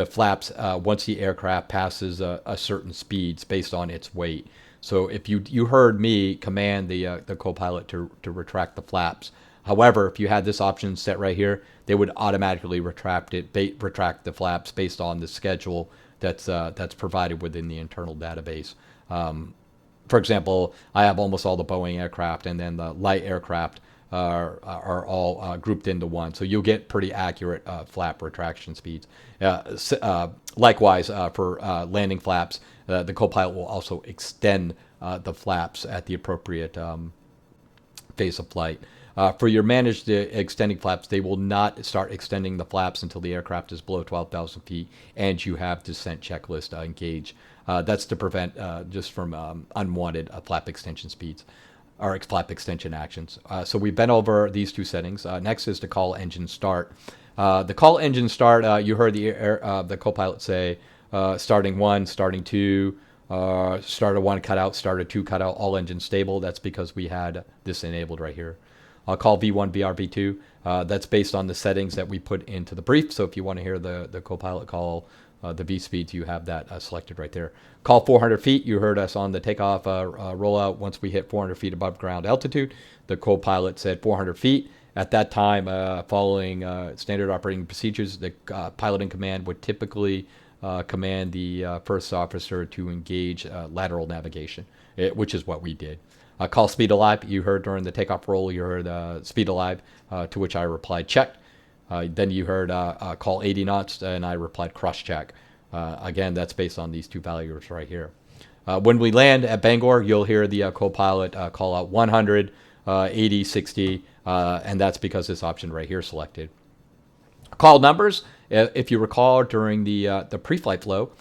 flaps once the aircraft passes a certain speeds based on its weight. So if you heard me command the copilot to retract the flaps. However, if you had this option set right here, they would automatically retract the flaps based on the schedule that's provided within the internal database. For example, I have almost all the Boeing aircraft, and then the light aircraft are all grouped into one. So you'll get pretty accurate flap retraction speeds. Likewise, for landing flaps, the copilot will also extend the flaps at the appropriate phase of flight. For your managed extending flaps, they will not start extending the flaps until the aircraft is below 12,000 feet and you have descent checklist engaged. That's to prevent just from unwanted flap extension speeds or flap extension actions. So we've been over these two settings. Next is the call engine start. The call engine start, you heard the copilot say starting 1, starting 2, starter 1 cutout, starter 2 cutout, all engines stable. That's because we had this enabled right here. I'll call V1, VR, V2. That's based on the settings that we put into the brief. So if you want to hear the copilot call the V speeds, you have that selected right there. Call 400 feet. You heard us on the takeoff rollout. Once we hit 400 feet above ground altitude, the copilot said 400 feet. At that time, following standard operating procedures, the pilot in command would typically command the first officer to engage lateral navigation, which is what we did. Call speed alive, you heard during the takeoff roll, you heard speed alive, to which I replied check. Then you heard call 80 knots, and I replied cross check. Again, that's based on these two values right here. When we land at Bangor, you'll hear the co-pilot call out 100, 80, 60, and that's because this option right here selected. Call numbers, if you recall during the pre-flight flow,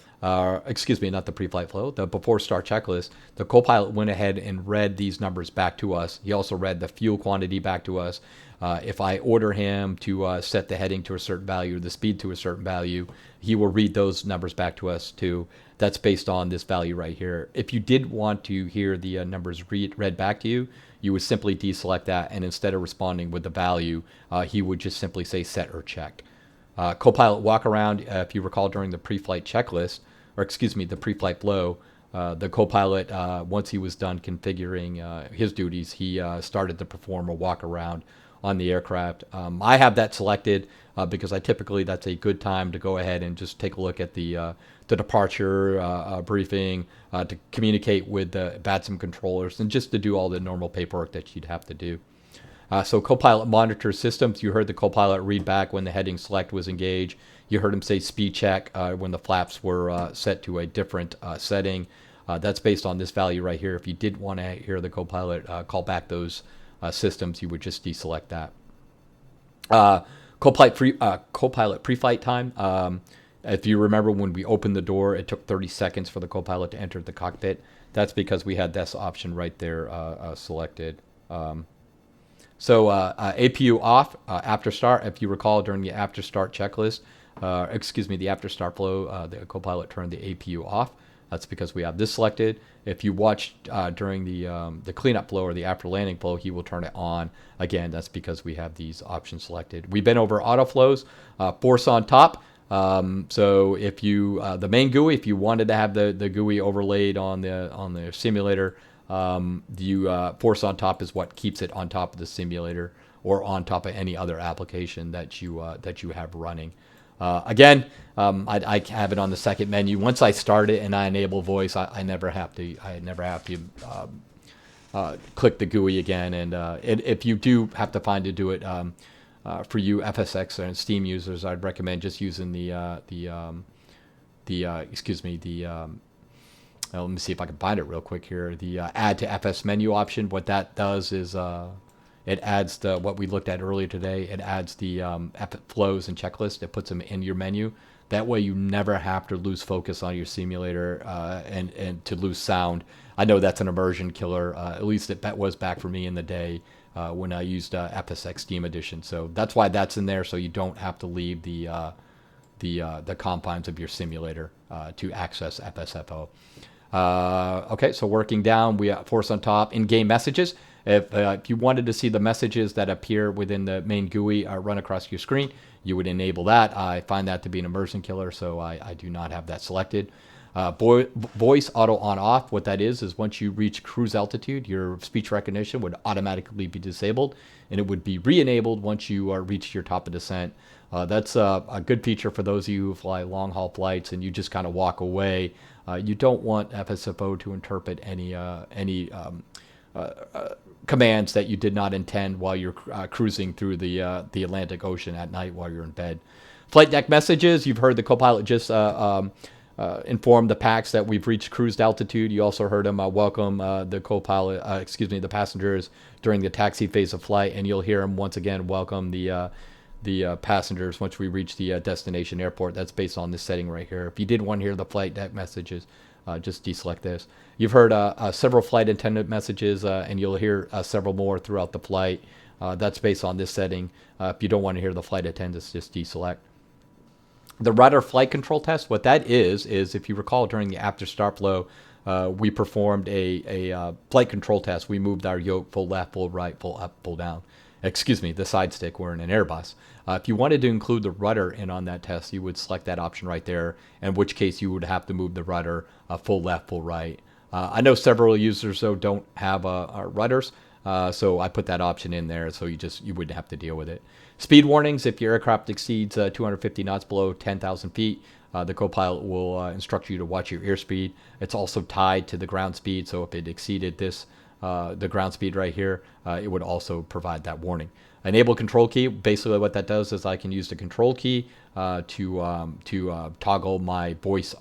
excuse me, not the pre-flight flow, the before start checklist, the co-pilot went ahead and read these numbers back to us. He also read the fuel quantity back to us. If I order him to set the heading to a certain value, the speed to a certain value, he will read those numbers back to us too. That's based on this value right here. If you did want to hear the numbers read back to you, you would simply deselect that, and instead of responding with the value, he would just simply say set or check. Copilot walk around, if you recall during the pre-flight checklist, or excuse me, the pre-flight flow, the co-pilot, once he was done configuring his duties, he started to perform a walk around on the aircraft. I have that selected because I typically, that's a good time to go ahead and just take a look at the departure briefing, to communicate with the BATSIM controllers, and just to do all the normal paperwork that you'd have to do. So Copilot monitors systems. You heard the Copilot read back when the heading select was engaged. You heard him say speed check when the flaps were set to a different setting. That's based on this value right here. If you did want to hear the Copilot call back those systems, you would just deselect that. Copilot pre-flight time. If you remember when we opened the door, it took 30 seconds for the Copilot to enter the cockpit. That's because we had this option right there selected. So APU off after start. If you recall during the after start checklist, the after start flow, the Copilot turned the APU off. That's because we have this selected. If you watched during the cleanup flow or the after landing flow, he will turn it on. Again, that's because we have these options selected. We've been over auto flows, force on top. So if you the main GUI, if you wanted to have the GUI overlaid on the simulator, force on top is what keeps it on top of the simulator or on top of any other application that you have running. Again, I have it on the second menu. Once I start it and I enable voice, I never have to click the GUI again. And if you do have to find to do it, for you FSX and Steam users, I'd recommend just using let me see if I can find it real quick here. The add to FS menu option. What that does is it adds what we looked at earlier today. It adds the flows and checklist. It puts them in your menu. That way you never have to lose focus on your simulator and to lose sound. I know that's an immersion killer. At least it was back for me in the day when I used FSX Steam Edition. So that's why that's in there, so you don't have to leave the confines of your simulator to access FSFO. Okay, so working down, we have force on top, in-game messages. If you wanted to see the messages that appear within the main GUI run across your screen, you would enable that. I find that to be an immersion killer, so I do not have that selected. Voice auto on off. What that is once you reach cruise altitude, your speech recognition would automatically be disabled, and it would be re-enabled once you reach your top of descent. That's a good feature for those of you who fly long haul flights and you just kind of walk away. You don't want FSFO to interpret any commands that you did not intend while you're cruising through the Atlantic Ocean at night while you're in bed. Flight deck messages. You've heard the Copilot just inform the PAX that we've reached cruised altitude. You also heard him welcome the Copilot, the passengers during the taxi phase of flight, and you'll hear him once again welcome the passengers once we reach the destination airport. That's based on this setting right here. If you did want to hear the flight deck messages, just deselect this. You've heard several flight attendant messages, and you'll hear several more throughout the flight. That's based on this setting. If you don't want to hear the flight attendants, just deselect. The rudder flight control test, what that is if you recall during the after start flow, we performed a flight control test. We moved our yoke full left, full right, full up, full down. The side stick. We're in an Airbus. If you wanted to include the rudder in on that test, you would select that option right there, in which case you would have to move the rudder full left, full right. I know several users, though, don't have rudders. So I put that option in there, so you wouldn't have to deal with it. Speed warnings: if your aircraft exceeds 250 knots below 10,000 feet, the copilot will instruct you to watch your airspeed. It's also tied to the ground speed, so if it exceeded this, the ground speed right here, it would also provide that warning. Enable control key. Basically, what that does is I can use the control key to toggle my voice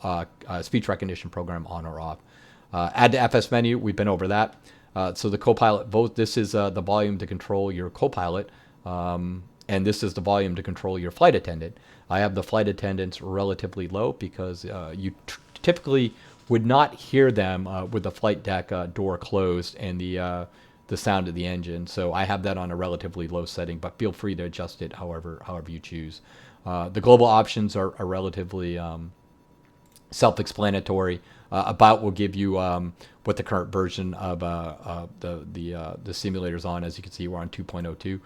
speech recognition program on or off. Add to FS menu. We've been over that. So the copilot vote. This is the volume to control your copilot, and this is the volume to control your flight attendant. I have the flight attendants relatively low because you typically would not hear them with the flight deck door closed and the sound of the engine. So I have that on a relatively low setting, but feel free to adjust it however you choose. The global options are relatively self-explanatory. About will give you what the current version of the simulator's on. As you can see, we're on 2.02.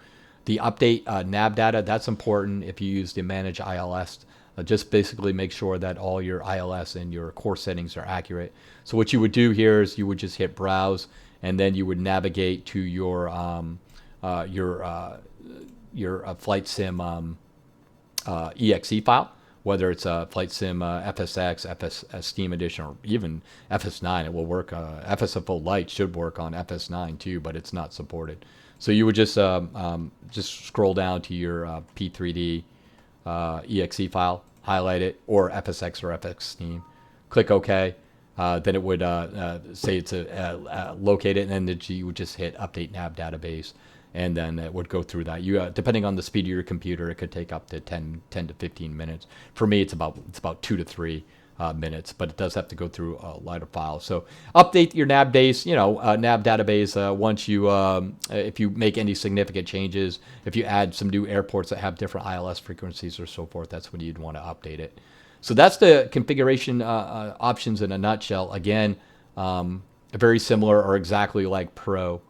The update nav data, that's important if you use the manage ILS. Just basically make sure that all your ILS and your core settings are accurate. So what you would do here is you would just hit browse, and then you would navigate to your flight sim exe file, whether it's a flight sim FSX, FS Steam Edition, or even FS9. It will work. FSFO Lite should work on FS9 too, but it's not supported. So you would just scroll down to your P3D exe file, highlight it, or FSX or FX Steam, click OK. Then it would say it's located, and then you would just hit update nav database, and then it would go through that. You depending on the speed of your computer, it could take up to 10 to 15 minutes. For me, it's about 2 to 3 minutes, but it does have to go through a lighter file. So update your nav base, nav database once you if you make any significant changes, if you add some new airports that have different ILS frequencies or so forth, that's when you'd want to update it. So that's the configuration options in a nutshell. Again, very similar or exactly like Pro.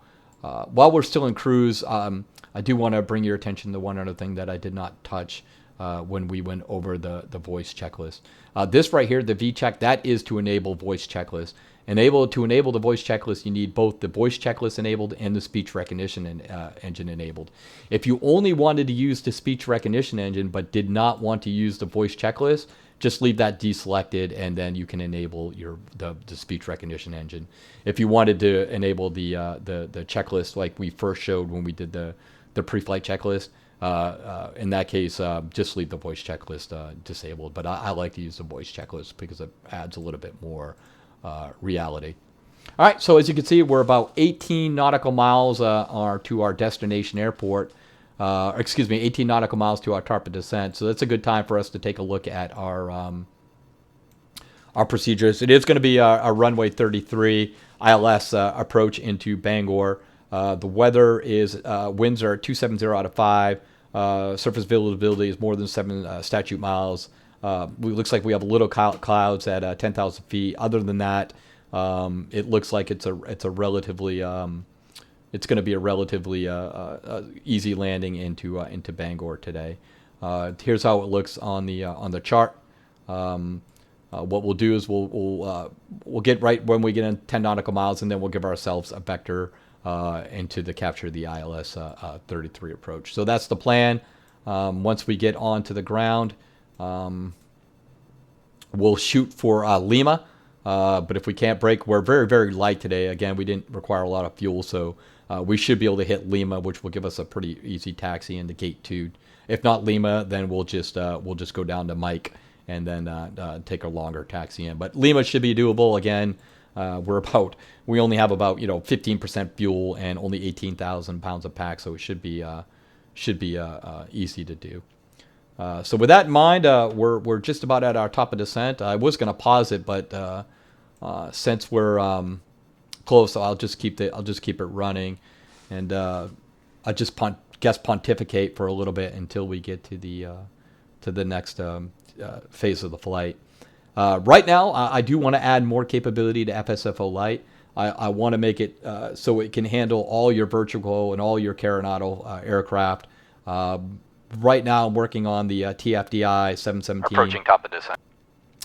While we're still in cruise, I do want to bring your attention to one other thing that I did not touch when we went over the voice checklist. This right here, the VCheck, that is to enable voice checklist. To enable the voice checklist, you need both the voice checklist enabled and the speech recognition engine enabled. If you only wanted to use the speech recognition engine but did not want to use the voice checklist, just leave that deselected, and then you can enable the speech recognition engine. If you wanted to enable the checklist like we first showed when we did the pre-flight checklist, in that case, just leave the voice checklist disabled. But I like to use the voice checklist because it adds a little bit more reality. All right, so as you can see, we're about 18 nautical miles to our destination airport. 18 nautical miles to our target descent. So that's a good time for us to take a look at our procedures. It is going to be a runway 33 ILS approach into Bangor. The weather is winds are 270 out of 5. Surface visibility is more than 7 statute miles. It looks like we have little clouds at 10,000 feet. Other than that, it looks like it's a relatively it's going to be a relatively easy landing into Bangor today. Here's how it looks on the chart. What we'll do is we'll get right when we get in 10 nautical miles, and then we'll give ourselves a vector into the capture of the ILS 33 approach. So that's the plan. Once we get onto the ground, we'll shoot for Lima. But if we can't break, we're very, very light today. Again, we didn't require a lot of fuel, so we should be able to hit Lima, which will give us a pretty easy taxi into Gate 2. If not Lima, then we'll just go down to Mike and then take a longer taxi in. But Lima should be doable. Again, we only have about 15% fuel and only 18,000 pounds of pack, so it should be easy to do. So with that in mind, we're just about at our top of descent. I was going to pause it, but since we're close, I'll just keep it running, and I just pontificate for a little bit until we get to the next phase of the flight. Right now, I do want to add more capability to FSFO Lite. I want to make it so it can handle all your Virtualcol and all your Carenado aircraft. Right now, I'm working on the TFDI 717. Approaching top of descent.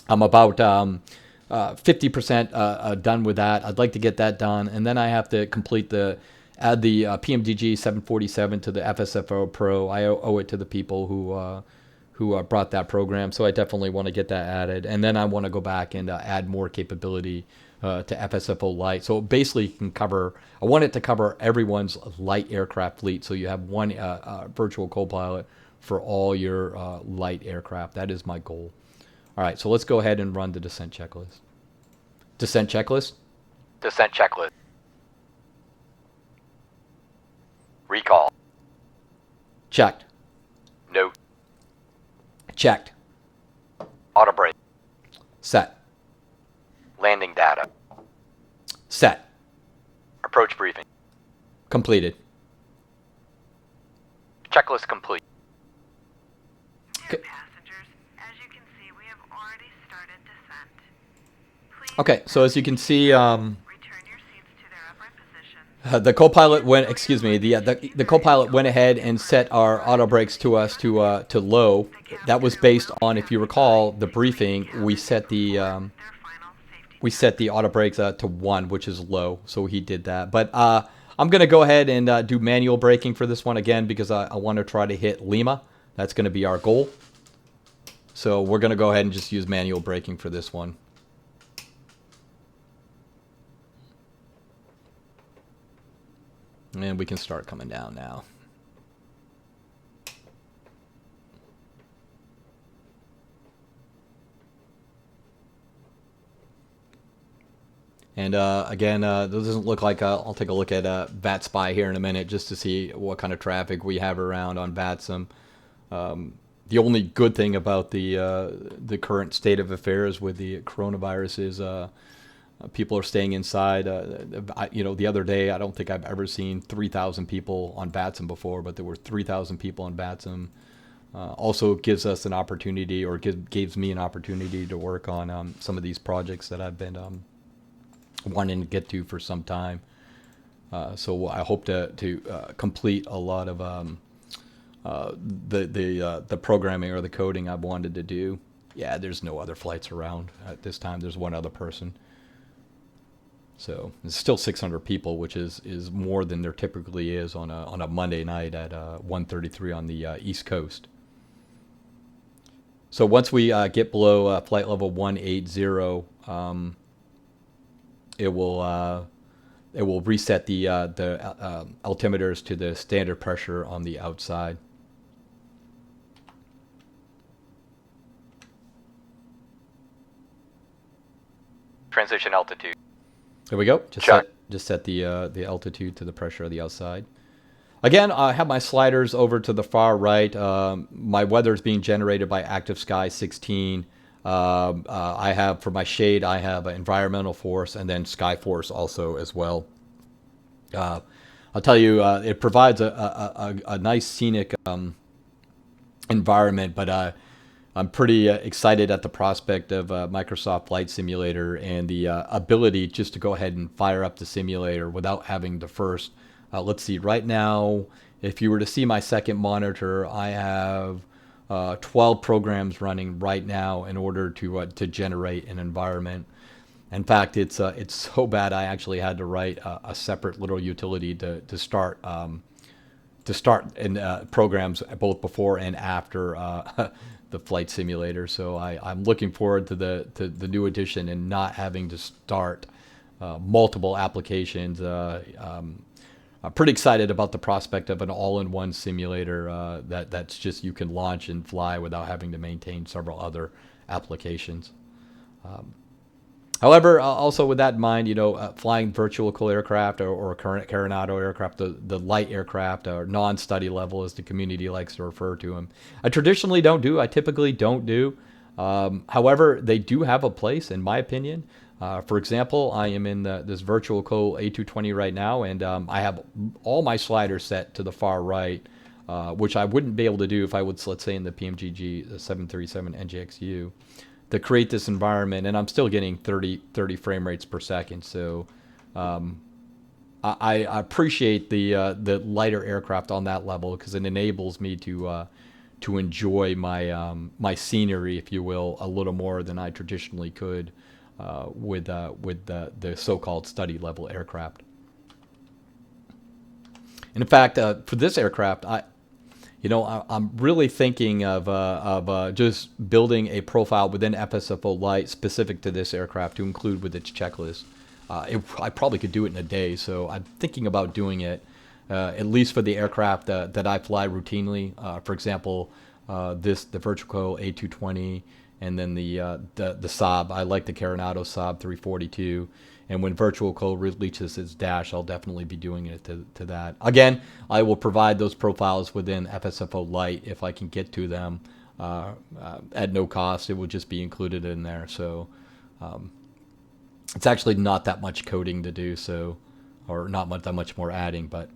I'm about 50% done with that. I'd like to get that done, and then I have to complete the add the PMDG 747 to the FSFO Pro. I owe it to the people who brought that program, so I definitely want to get that added. And then I want to go back and add more capability to FSFO Lite. So basically, I want it to cover everyone's light aircraft fleet. So you have one virtual copilot for all your light aircraft. That is my goal. All right, so let's go ahead and run the descent checklist. Descent checklist. Descent checklist. Recall. Checked. Note. Checked. Auto brake. Set. Landing data. Set. Approach briefing. Completed. Checklist complete. Dear passengers, as you can see, we have already started descent. Please Okay, so as you can see, return your seats to their upright positions. the copilot went. Excuse me. The copilot went ahead and set our auto brakes to us to low. That was based on, if you recall, the briefing. We set the Their final safety auto brakes to 1, which is low. So he did that. But I'm gonna go ahead and do manual braking for this one again because I want to try to hit Lima. That's going to be our goal. So we're going to go ahead and just use manual braking for this one. And we can start coming down now. And again, this doesn't look like I'll take a look at VATSpy here in a minute just to see what kind of traffic we have around on VATSIM. The only good thing about the current state of affairs with the coronavirus is people are staying inside. The other day, I don't think I've ever seen 3,000 people on VATSIM before, but there were 3,000 people on VATSIM. Also gives us an opportunity, or gives me an opportunity to work on some of these projects that I've been wanting to get to for some time. So I hope to complete a lot of the programming or the coding I've wanted to do. Yeah, there's no other flights around at this time. There's one other person. So it's still 600 people, which is more than there typically is on a Monday night at 1:33 on the East Coast. So once we get below flight level 180, it will reset the altimeters to the standard pressure on the outside. Transition altitude. There we go. Just set the altitude to the pressure of the outside. Again, I have my sliders over to the far right. My weather is being generated by Active Sky 16. I have, for my shade, I have environmental force and then sky force also as well. I'll tell you, it provides a nice scenic environment, but I'm pretty excited at the prospect of Microsoft Flight Simulator and the ability just to go ahead and fire up the simulator without having to first, let's see, right now, if you were to see my second monitor, I have 12 programs running right now in order to generate an environment. In fact, it's so bad I actually had to write a separate little utility to start in programs both before and after the flight simulator. So I'm looking forward to the new edition and not having to start multiple applications. I'm pretty excited about the prospect of an all-in-one simulator that's just you can launch and fly without having to maintain several other applications. However, also with that in mind, flying Virtualcol aircraft or current Carenado aircraft, the light aircraft or non-study level as the community likes to refer to them, I typically don't do. However, they do have a place, in my opinion. For example, I am in this Virtualcol A220 right now, and I have all my sliders set to the far right, which I wouldn't be able to do if I was, let's say, in the PMGG 737 NGXU, to create this environment, and I'm still getting 30 frame rates per second. So I appreciate the lighter aircraft on that level because it enables me to enjoy my scenery, if you will, a little more than I traditionally could with the so-called study level aircraft. And in fact, for this aircraft, I'm really thinking of just building a profile within FSFO Lite specific to this aircraft to include with its checklist. I probably could do it in a day, so I'm thinking about doing it at least for the aircraft that I fly routinely. For example, the Virtualcol A220, and then the Saab. I like the Carenado Saab 342. And when Virtualcol releases its dash, I'll definitely be doing it to that. Again, I will provide those profiles within FSFO Lite if I can get to them at no cost. It will just be included in there. So it's actually not that much coding to do, so, or not that much more adding, but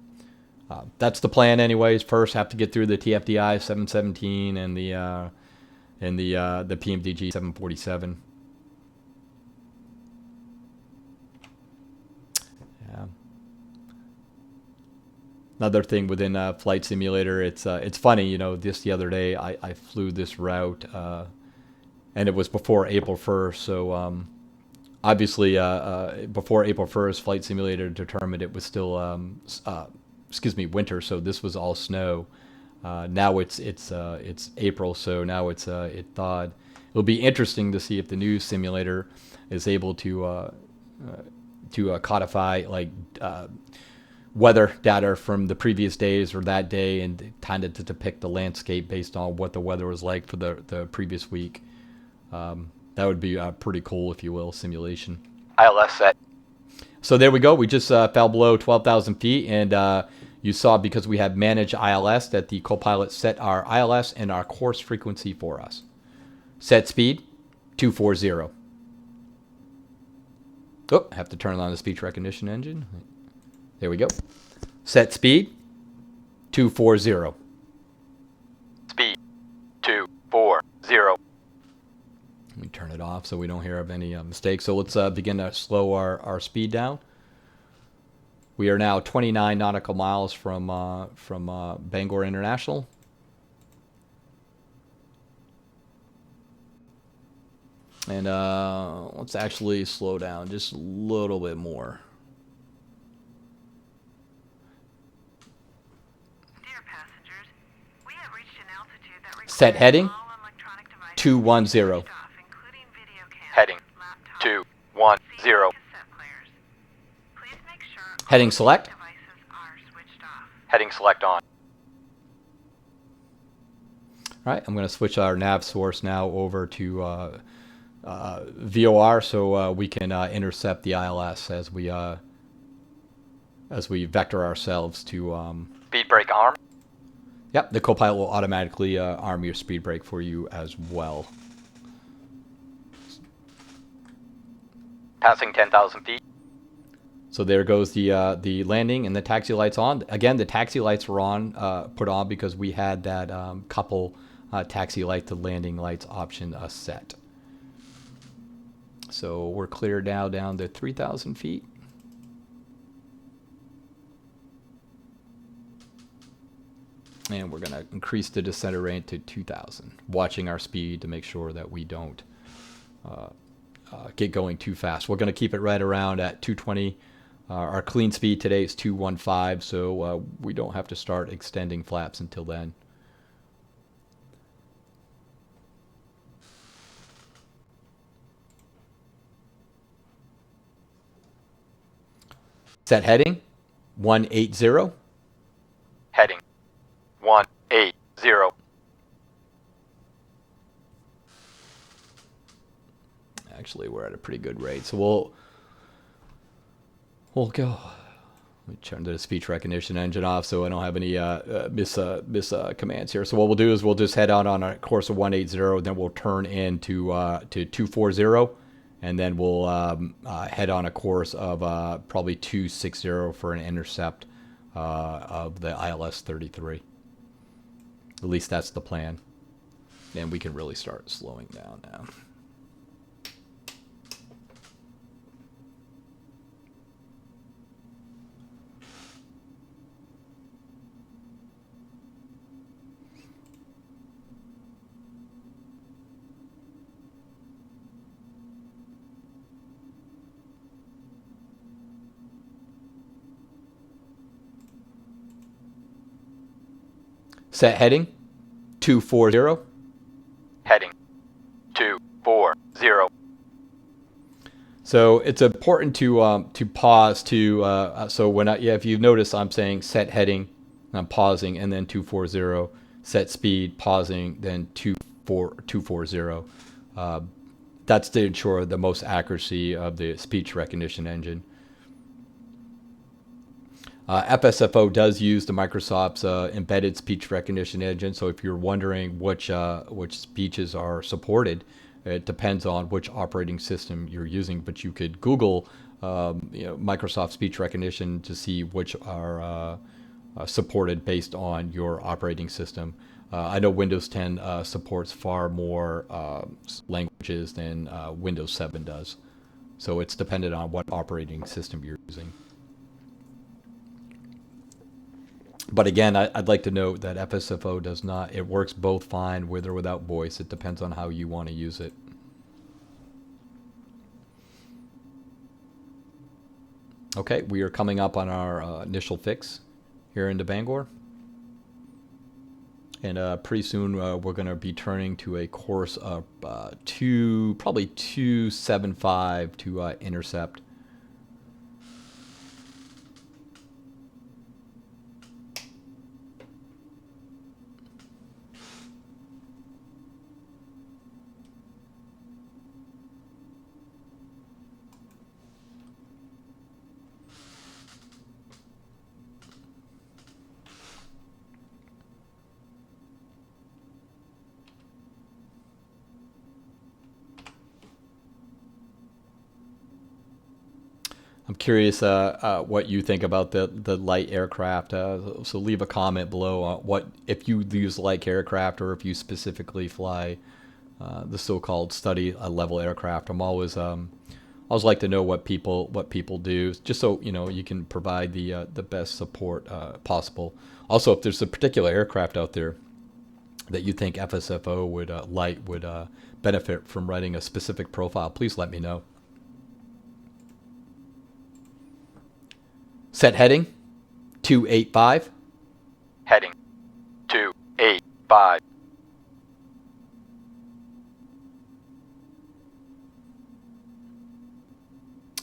that's the plan anyways. First, have to get through the TFDI 717 and the PMDG 747. Another thing within Flight Simulator, it's funny, just the other day I flew this route, and it was before April 1st, so obviously before April 1st, Flight Simulator determined it was still, winter, so this was all snow. Now it's April, so now it thawed. It'll be interesting to see if the new simulator is able to codify like weather data from the previous days or that day, and kind of to depict the landscape based on what the weather was like for the previous week. That would be pretty cool, if you will, simulation. ILS set. So there we go. We just fell below 12,000 feet, and you saw, because we have managed ILS, that the copilot set our ILS and our course frequency for us. Set speed 240. Oh, I have to turn on the speech recognition engine. There we go. Set speed 240. Speed 240. Let me turn it off so we don't hear of any mistakes. So let's begin to slow our speed down. We are now 29 nautical miles from Bangor International. And let's actually slow down just a little bit more. Set heading 210. Heading 210. Heading select. Heading select on. All right, I'm going to switch our nav source now over to VOR, so we can intercept the ILS as we vector ourselves to. Speed brake arm. Yep, the copilot will automatically arm your speed brake for you as well. Passing 10,000 feet. So there goes the landing, and the taxi lights on. Again, the taxi lights were on, put on because we had that couple taxi light to landing lights option set. So we're clear now down to 3,000 feet. And we're going to increase the descender range to 2,000, watching our speed to make sure that we don't get going too fast. We're going to keep it right around at 220. Our clean speed today is 215, so we don't have to start extending flaps until then. Set heading 180. Heading 180. Actually, we're at a pretty good rate, so we'll go. Let me turn the speech recognition engine off so I don't have any miss commands here. So what we'll do is we'll just head out on a course of 180, then we'll turn into to 240, and then we'll head on a course of probably 260 for an intercept of the ILS 33. At least that's the plan. And we can really start slowing down now. Set heading 240. Heading 240. So it's important to pause so when if you notice I'm saying set heading, I'm pausing, and then 240, set speed, pausing, then 240. That's to ensure the most accuracy of the speech recognition engine. FSFO does use the Microsoft's embedded speech recognition engine. So if you're wondering which speeches are supported, it depends on which operating system you're using. But you could Google Microsoft speech recognition to see which are supported based on your operating system. I know Windows 10 supports far more languages than Windows 7 does. So it's dependent on what operating system you're using. But again, I'd like to note that FSFO does not, it works both fine with or without voice. It depends on how you want to use it. Okay, we are coming up on our initial fix here into Bangor. And pretty soon we're going to be turning to a course of probably 275 to intercept. I'm curious what you think about the light aircraft. So leave a comment below on what if you use light aircraft or if you specifically fly the so-called study level aircraft. I always like to know what people do, just so you can provide the best support possible. Also, if there's a particular aircraft out there that you think FSFO would benefit from writing a specific profile, please let me know. Set heading 285. Heading 285.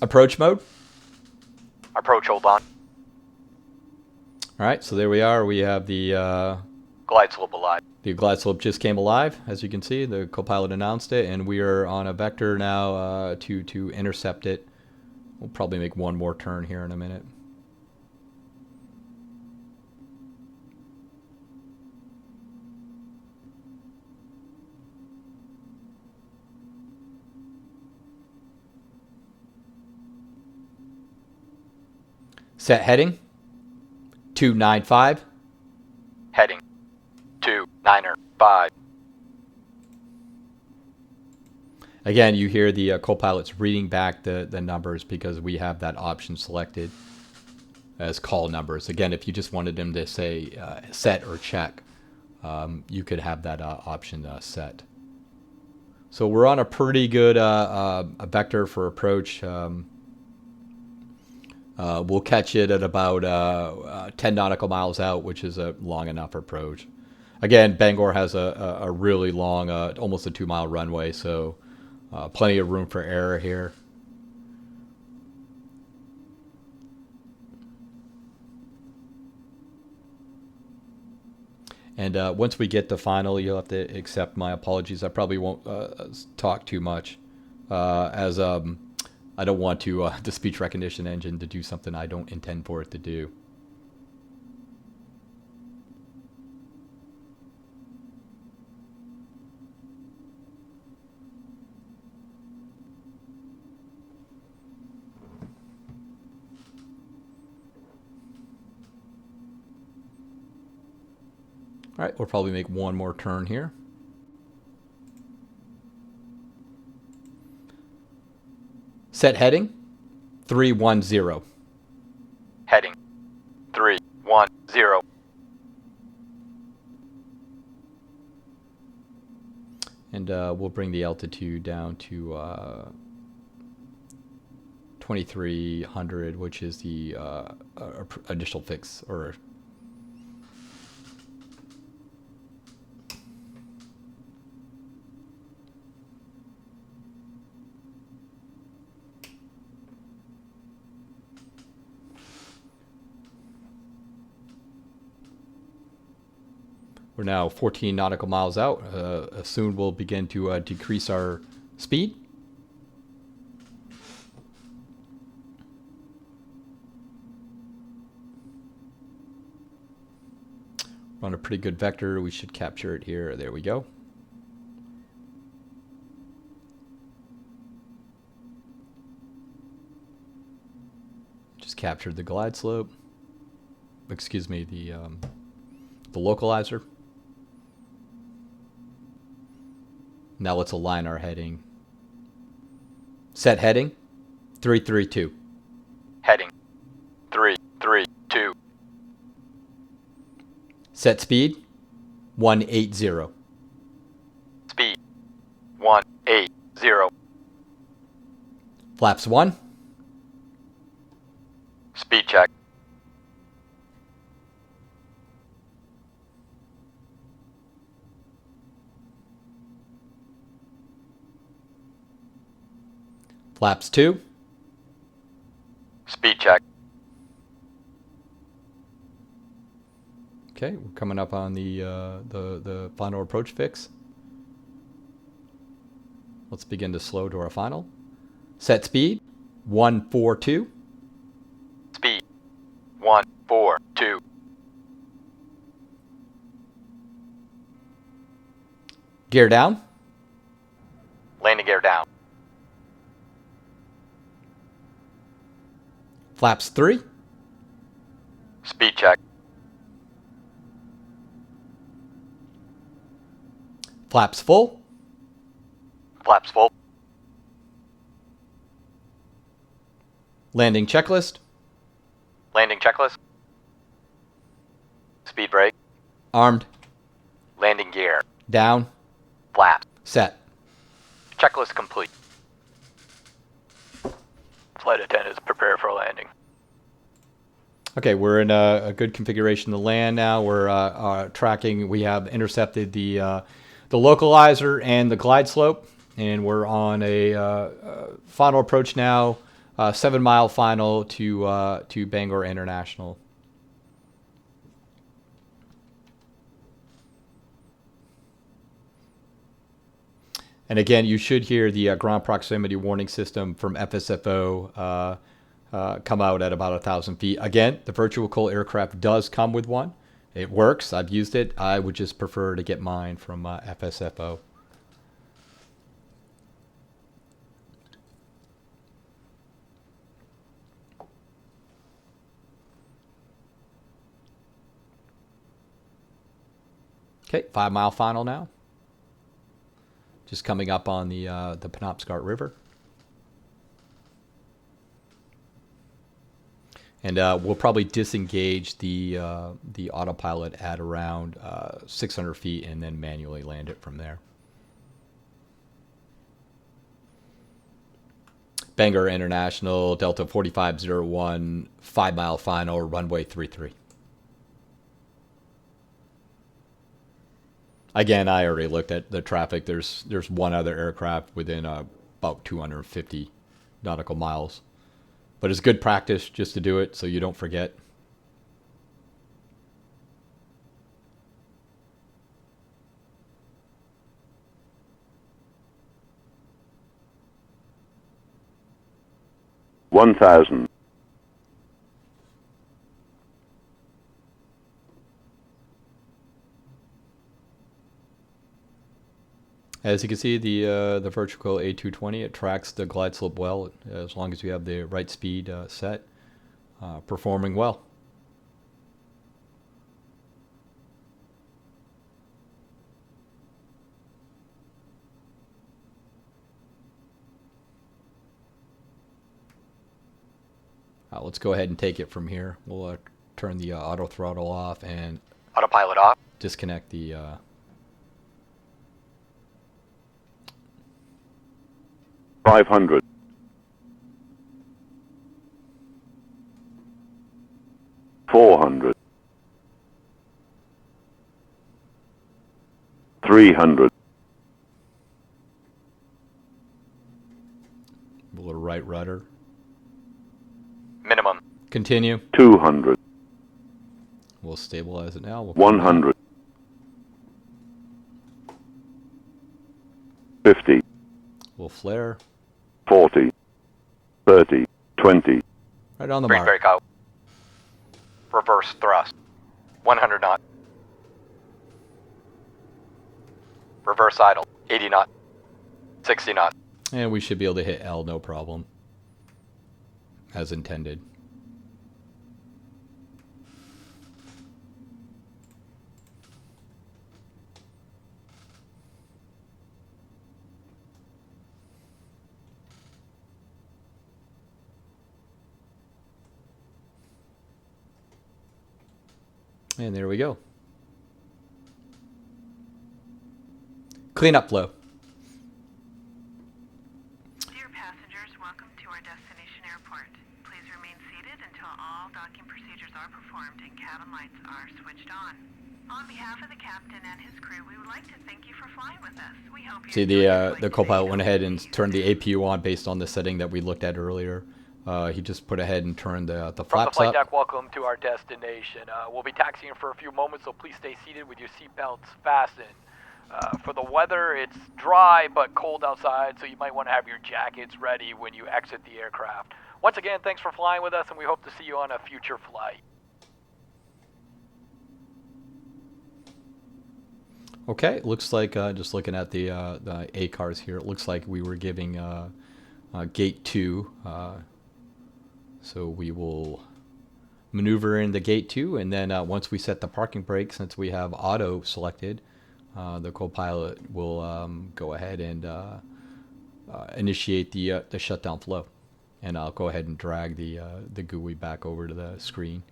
Approach mode. Approach hold on. All right, so there we are. We have the Glide slope alive. The glide slope just came alive, as you can see. The copilot announced it, and we are on a vector now to intercept it. We'll probably make one more turn here in a minute. Set heading 295. Heading 295. Again, you hear the copilot's reading back the numbers because we have that option selected as call numbers. Again, if you just wanted them to say set or check, you could have that option set. So we're on a pretty good a vector for approach. We'll catch it at about 10 nautical miles out, which is a long enough approach. Again, Bangor has a really long, almost a 2-mile runway, so plenty of room for error here. And once we get to final, you'll have to accept my apologies. I probably won't talk too much, as I don't want the speech recognition engine to do something I don't intend for it to do. All right, we'll probably make one more turn here. Set heading 310. Heading 310. And we'll bring the altitude down to 2300, which is the initial fix, or We're now 14 nautical miles out. Soon we'll begin to decrease our speed. We're on a pretty good vector. We should capture it here. There we go. Just captured the glide slope. Excuse me, the localizer. Now let's align our heading. Set heading 332. Heading 332. Set speed 180. Speed 180. Flaps 1. Speed check. Flaps 2. Speed check. Okay, we're coming up on the final approach fix. Let's begin to slow to our final. Set speed 142. Speed 142. Gear down. Landing gear down. Flaps 3. Speed check. Flaps full. Flaps full. Landing checklist. Landing checklist. Speed brake. Armed. Landing gear. Down. Flaps. Set. Checklist complete. Flight attendants prepare for landing. Okay, we're in a good configuration to land now. We're tracking. We have intercepted the localizer and the glide slope, and we're on a final approach now. 7-mile final to Bangor International. And again, you should hear the ground proximity warning system from FSFO come out at about 1,000 feet. Again, the Virtualcol aircraft does come with one. It works. I've used it. I would just prefer to get mine from FSFO. Okay, 5-mile final now. Just coming up on the Penobscot River. And we'll probably disengage the autopilot at around 600 feet and then manually land it from there. Bangor International, Delta 4501, 5-mile final, runway 33. Again, I already looked at the traffic. There's one other aircraft within about 250 nautical miles. But it's good practice just to do it so you don't forget. $1,000. As you can see, the Virtualcol A220, it tracks the glide slope well as long as you have the right speed set, performing well. Let's go ahead and take it from here. We'll turn the auto throttle off and Autopilot off. disconnect the 500. 400. 300. little right rudder. Minimum. Continue. 200. We'll stabilize it now. We'll 100. flare. 40, 30, 20, Right on the Green mark. brake out. Reverse thrust. 100 knot. Reverse idle. 80 knot. 60 knot. And we should be able to hit L, no problem. As intended. And there we go. Cleanup flow. Dear passengers, welcome to our destination airport. Please remain seated until all docking procedures are performed and cabin lights are switched on. On behalf of the captain and his crew, we would like to thank you for flying with us. We hope you See, enjoy your the flight copilot today. went ahead and turned the APU on based on the setting that we looked at earlier. He just put ahead and turned the From the flaps flight up. deck, welcome to our destination. We'll be taxiing for a few moments, so please stay seated with your seatbelts fastened. For the weather, it's dry but cold outside, so you might want to have your jackets ready when you exit the aircraft. Once again, thanks for flying with us, and we hope to see you on a future flight. Okay, looks like, just looking at the A cars here, it looks like we were giving gate 2. So we will maneuver into gate 2, and then once we set the parking brake, since we have auto selected, the copilot will go ahead and initiate the shutdown flow. And I'll go ahead and drag the GUI back over to the screen.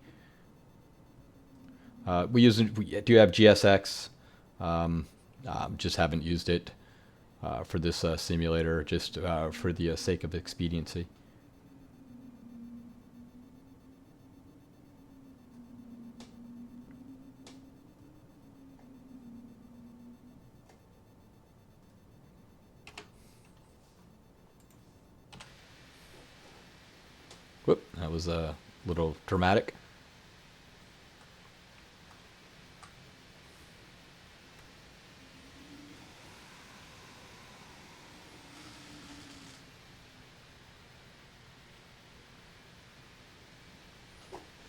We do have GSX. Just haven't used it for this simulator, just for the sake of expediency. Whoop, that was a little dramatic.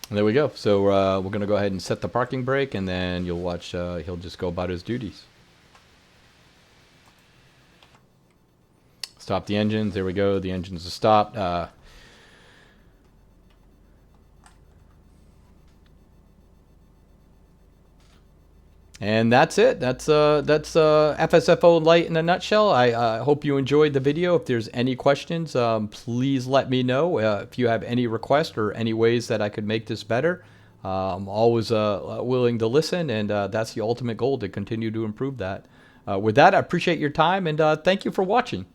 And there we go. So we're going to go ahead and set the parking brake, and then you'll watch he'll just go about his duties. Stop the engines. There we go. The engines are stopped. And that's it. That's FSFO Lite in a nutshell. I hope you enjoyed the video. If there's any questions, please let me know. If you have any requests or any ways that I could make this better, I'm always willing to listen, and that's the ultimate goal, to continue to improve that. With that, I appreciate your time, and thank you for watching.